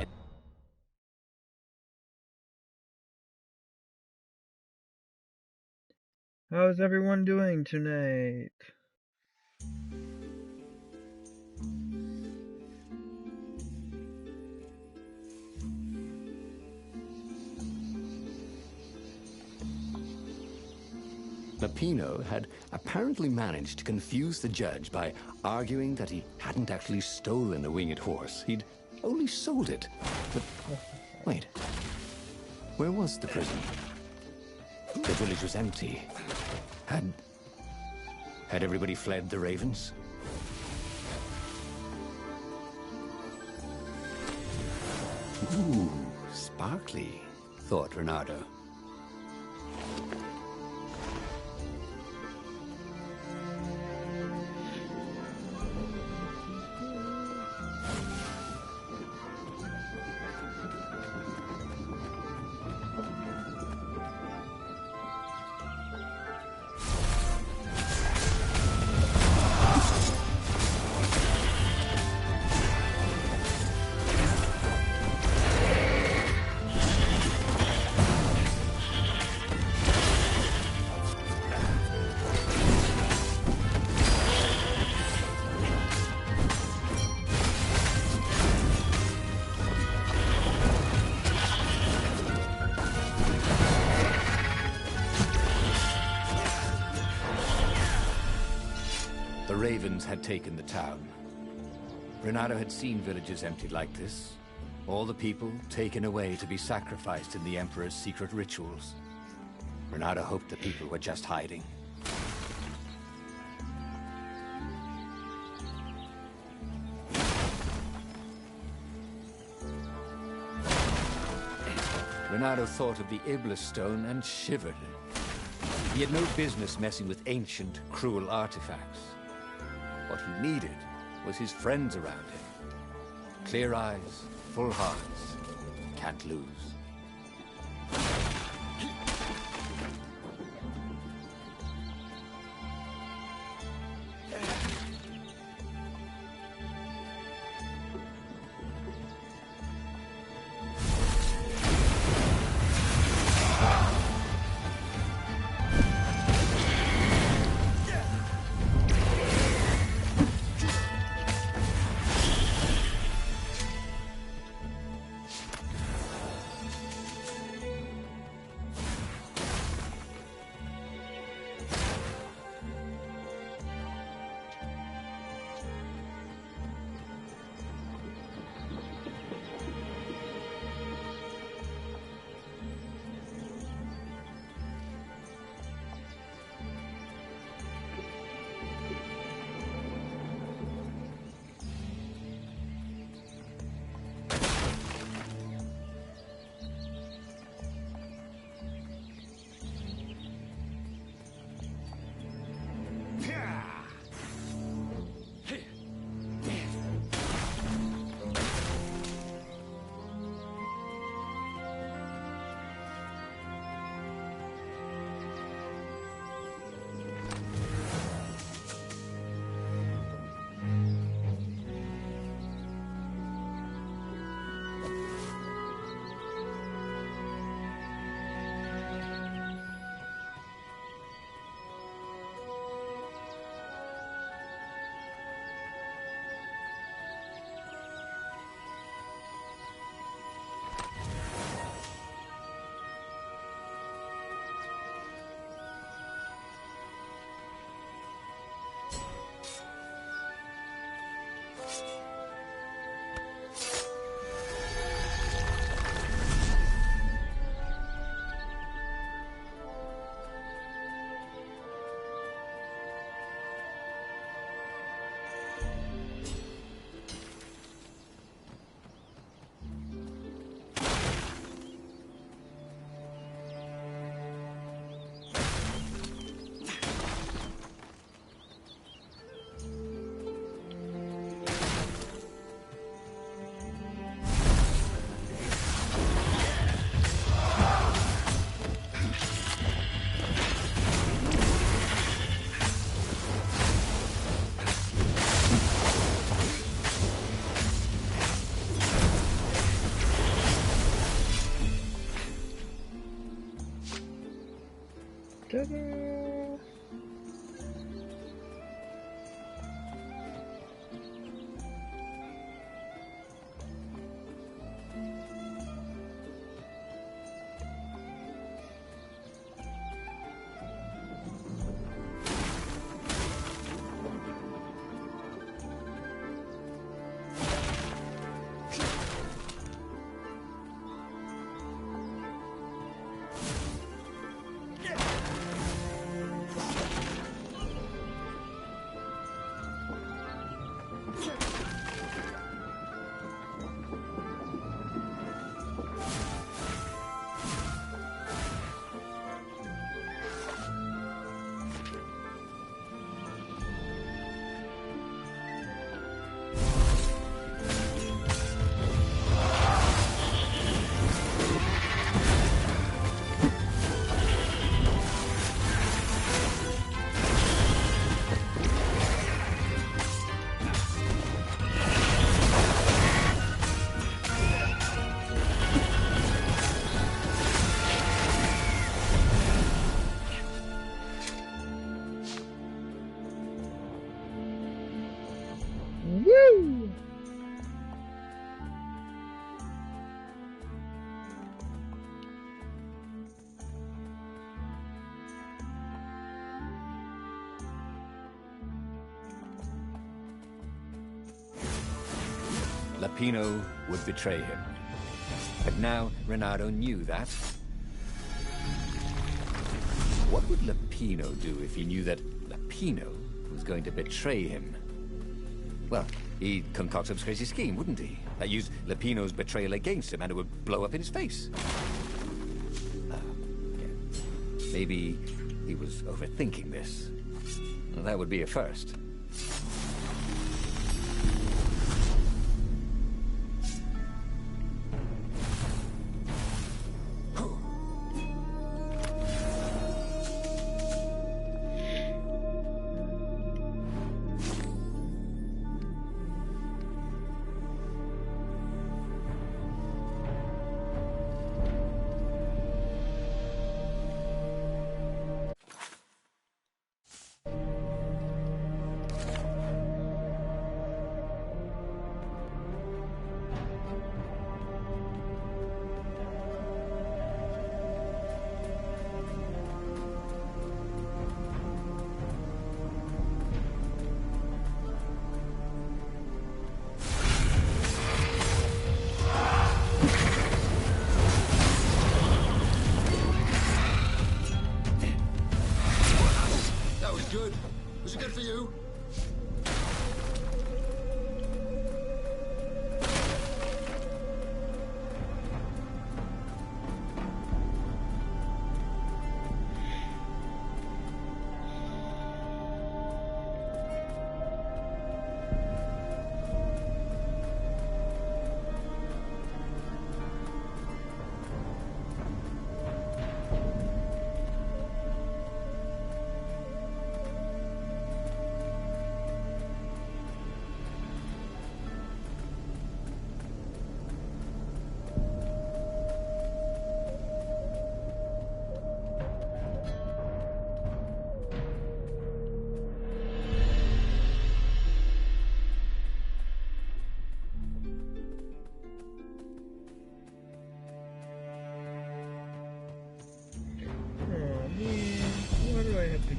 S2: How's everyone doing tonight?
S1: Lapino had apparently managed to confuse the judge by arguing that he hadn't actually stolen a winged horse. He'd only sold it. But wait, where was the prison? The village was empty. Had everybody fled the Ravens?
S4: Ooh, sparkly, thought Renato. ravens had taken the town. Renato had seen villages emptied like this. All the people taken away to be sacrificed in the Emperor's secret rituals. Renato hoped the people were just hiding. Renato thought of the Iblis stone and shivered. He had no business messing with ancient, cruel artifacts. What he needed was his friends around him. Clear eyes, full hearts. Can't lose.
S2: Ta-da!
S4: Lapino would betray him. But now Renato knew that. What would Lapino do if he knew that Lapino was going to betray him? Well, he'd concoct some crazy scheme, wouldn't he? That used Lapino's betrayal against him, and it would blow up in his face. Yeah. Maybe he was overthinking this. Well, that would be a first.
S5: Good. Was it good for you?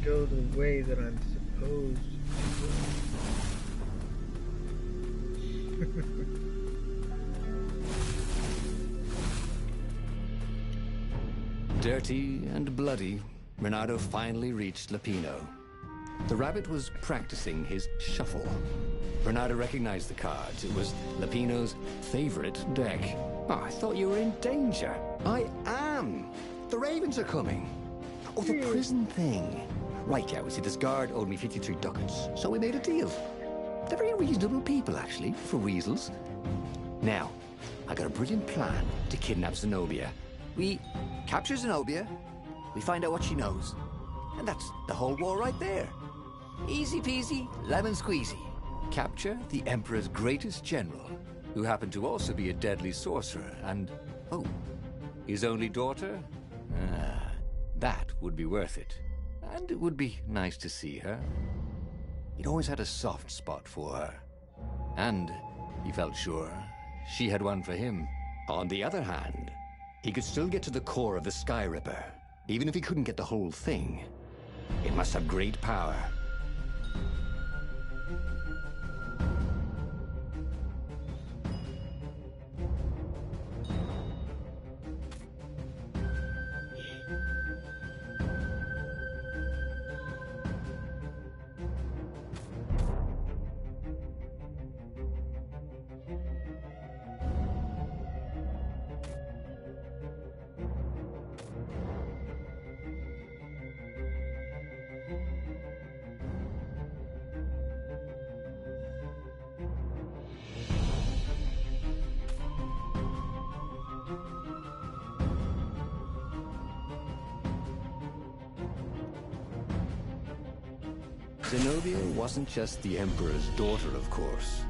S2: Go the way that I'm supposed to.
S1: Dirty and bloody, Renato finally reached Lapino. The rabbit was practicing his shuffle. Renato recognized the cards. It was Lapino's favorite deck. Oh, I thought you were in danger. I am. The ravens are coming. Oh, the prison thing. Right, yeah, we see this guard owed me 53 ducats, so we made a deal. They're very reasonable people, actually, for weasels. Now, I got a brilliant plan to kidnap Zenobia. We capture Zenobia, we find out what she knows, and that's the whole war right there. Easy peasy, lemon squeezy. Capture the Emperor's greatest general, who happened to also be a deadly sorcerer, and, oh, his only daughter? That would be worth it. And it would be nice to see her. He'd always had a soft spot for her. And he felt sure she had one for him. On the other hand, he could still get to the core of the Sky Ripper, even if he couldn't get the whole thing. It must have great power. Zenobia wasn't just the Emperor's daughter, of course.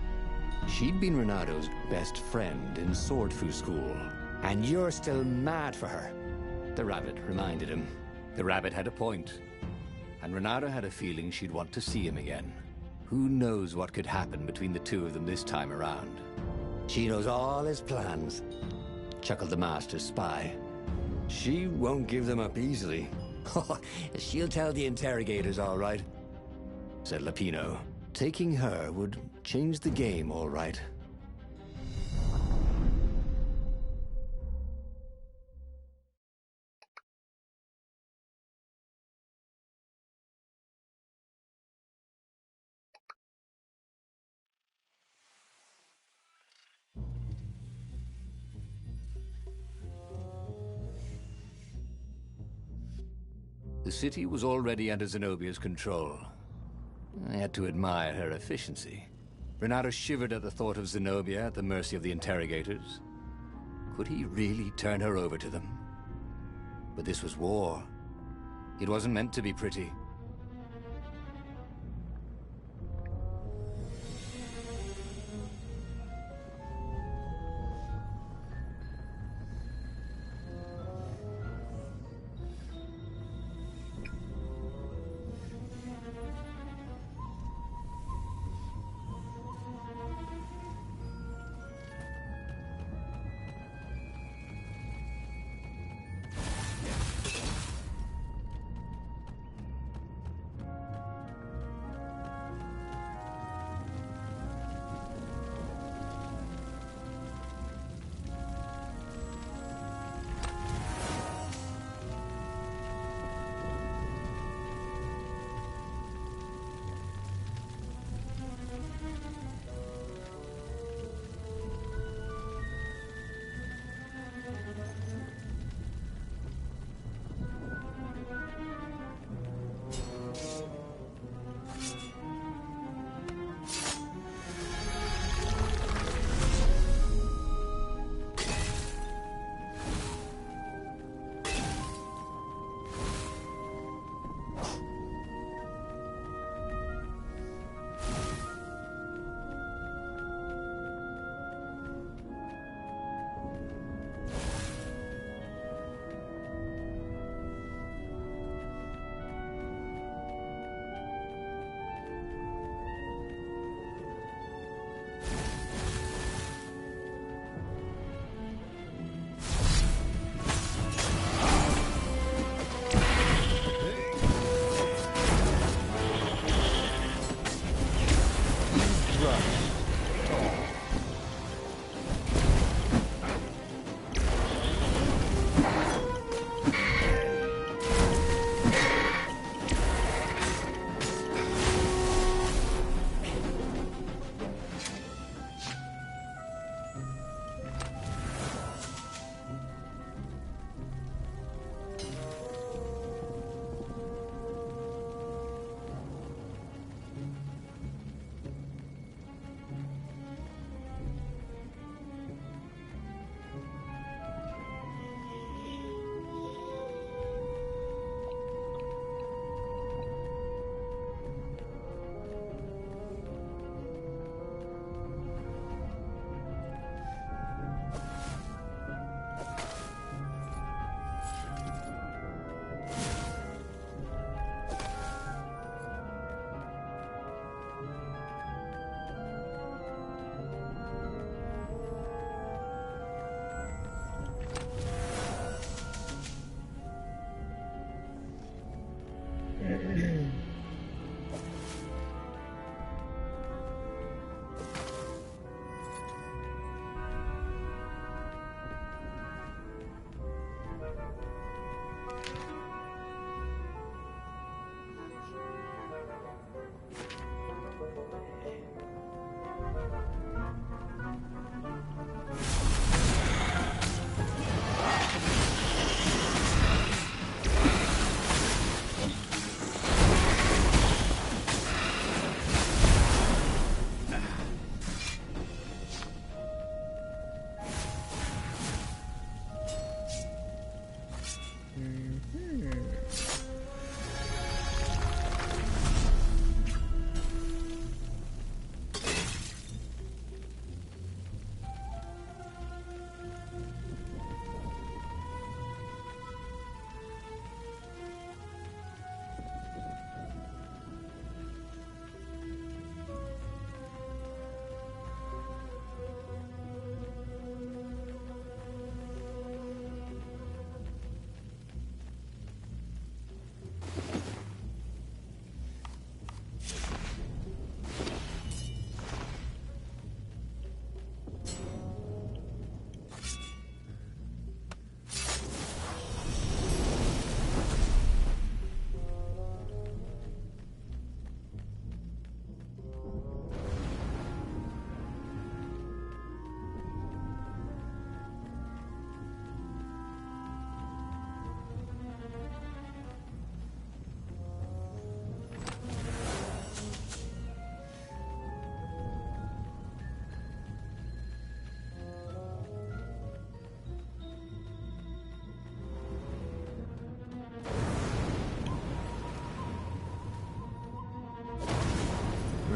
S1: She'd been Renato's best friend in Sword Fu school. And you're still mad for her, the rabbit reminded him. The rabbit had a point, and Renato had a feeling she'd want to see him again. Who knows what could happen between the two of them this time around? She knows all his plans, chuckled the master spy. She won't give them up easily. She'll tell the interrogators, all right, said Lapino. Taking her would change the game, all right.
S4: The city was already under Zenobia's control. I had to admire her efficiency. Renato shivered at the thought of Zenobia at the mercy of the interrogators. Could he really turn her over to them? But this was war. It wasn't meant to be pretty.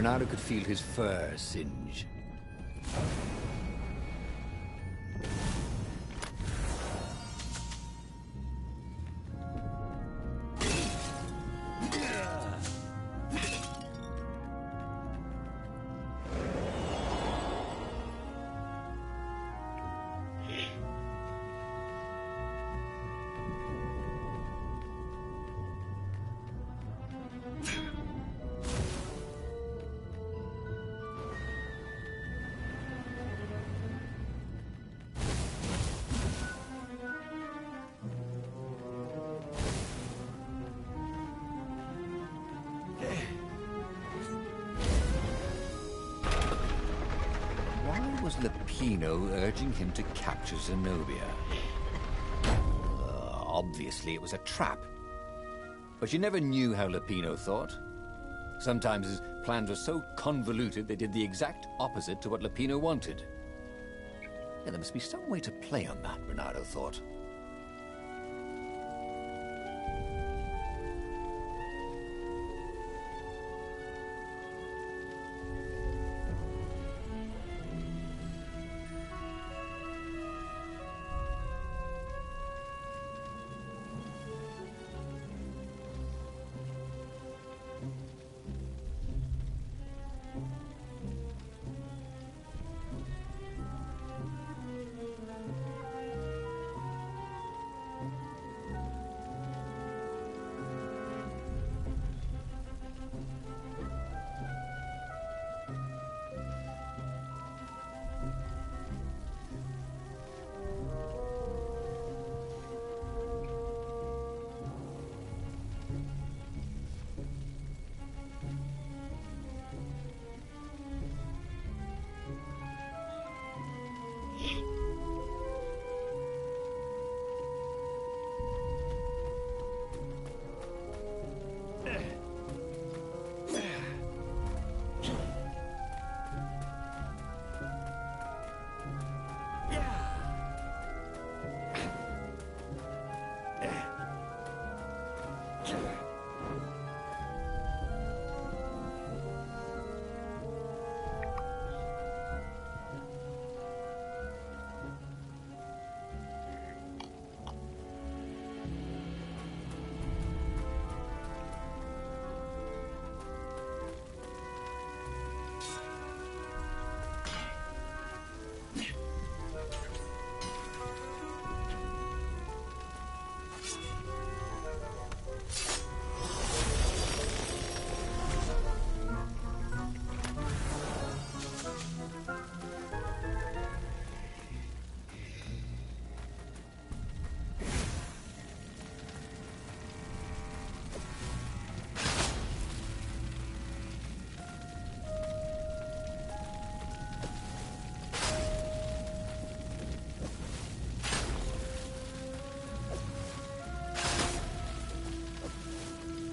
S4: Renato could feel his fur singe. Why was Lupino urging him to capture Zenobia? Obviously it was a trap. But you never knew how Lupino thought. Sometimes his plans were so convoluted they did the exact opposite to what Lupino wanted. And there must be some way to play on that, Renato thought.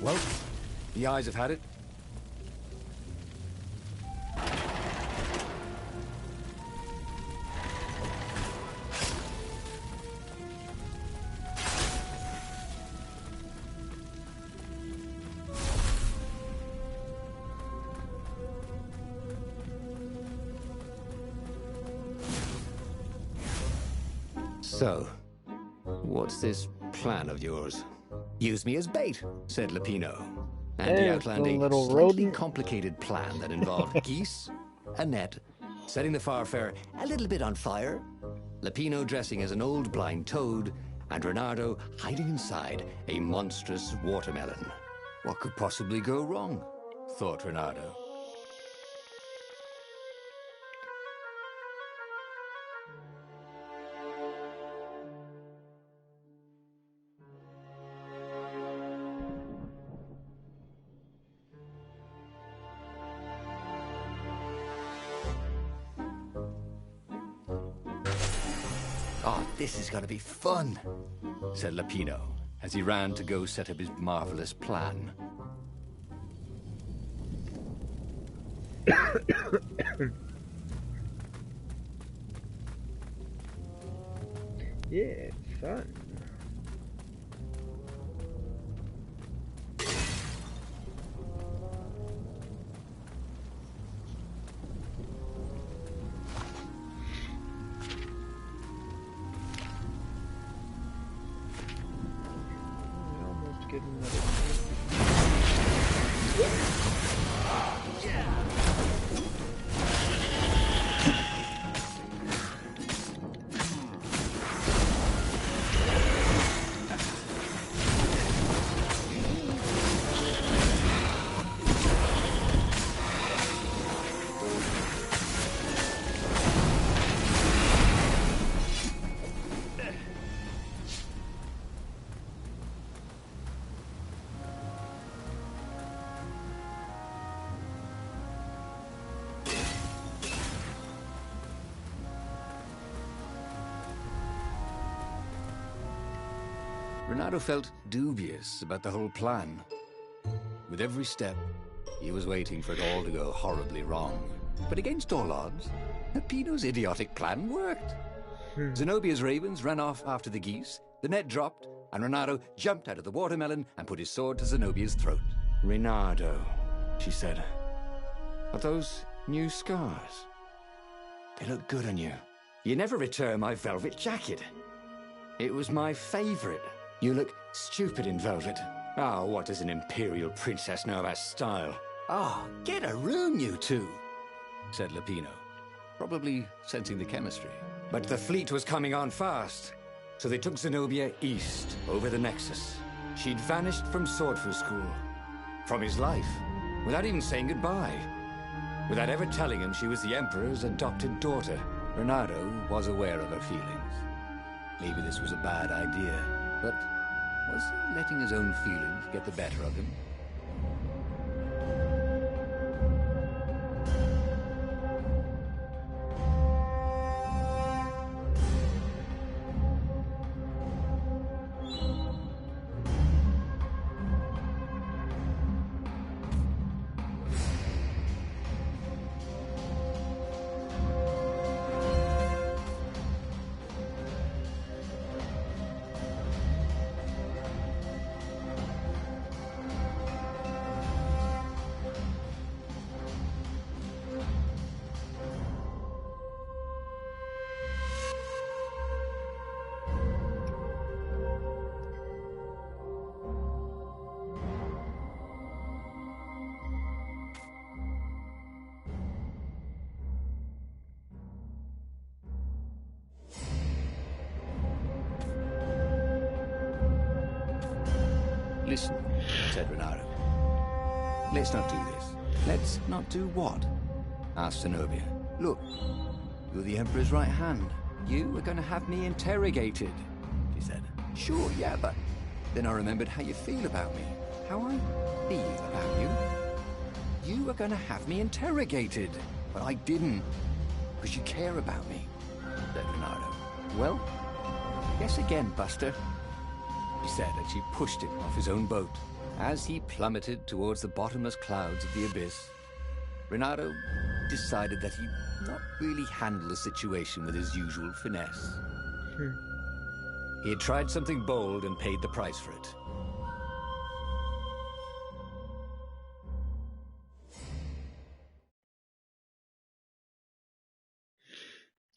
S4: Well, the eyes have had it.
S1: So, what's this plan of yours? Use me as bait, said Lupino. And he outlined a
S2: little
S1: slightly
S2: rodent.
S1: complicated plan that involved geese, a net, setting the Farfarer a little bit on fire, Lupino dressing as an old blind toad, and Renardo hiding inside a monstrous watermelon.
S4: What could possibly go wrong? Thought Renato. Oh, this is gonna be fun, said Lupino, as he ran to go set up his marvelous plan.
S2: Yeah, it's fun. get another.
S4: Renato felt dubious about the whole plan. With every step, he was waiting for it all to go horribly wrong. But against all odds, Peppino's idiotic plan worked. Zenobia's ravens ran off after the geese, the net dropped, and Renato jumped out of the watermelon and put his sword to Zenobia's throat.
S1: Renato, she said. Are those new scars? They look good on you. You never returned my velvet jacket. It was my favorite. You look stupid in velvet. Oh, what does an imperial princess know about style?
S4: Ah, get a room, you two, said Lupino, probably sensing the chemistry.
S1: But the fleet was coming on fast, so they took Zenobia east, over the Nexus. She'd vanished from Swordfu School, from his life, without even saying goodbye, without ever telling him she was the Emperor's adopted daughter.
S4: Renato was aware of her feelings. Maybe this was a bad idea, but was he letting his own feelings get the better of him? Listen, said Renato. Let's not do this. Let's not do what? Asked Zenobia. Look, you're the Emperor's right hand. You are going to have me interrogated, she said. Sure, yeah, but then I remembered how you feel about me. How I feel about you. You were going to have me interrogated, but I didn't, because you care about me, said Renato. Well, guess again, Buster, she said as she pushed him off his own boat. As he plummeted towards the bottomless clouds of the abyss, Renato decided that he'd not really handle the situation with his usual finesse. He had tried something bold and paid the price for it.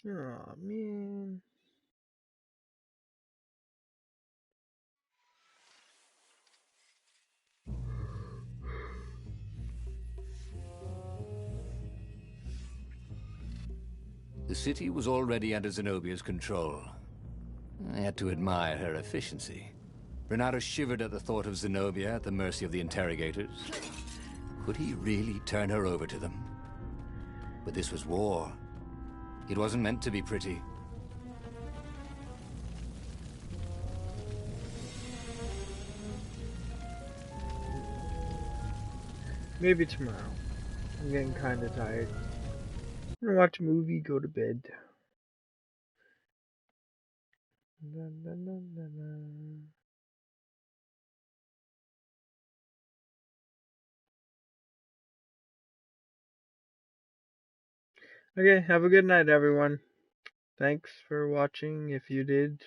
S2: Oh man.
S4: The city was already under Zenobia's control. I had to admire her efficiency. Renato shivered at the thought of Zenobia at the mercy of the interrogators. Could he really turn her over to them? But this was war. It wasn't meant to be pretty.
S2: Maybe tomorrow. I'm getting kinda tired. I'm gonna watch a movie, go to bed. La, la, la, la, la. Okay, have a good night, everyone. Thanks for watching. If you did,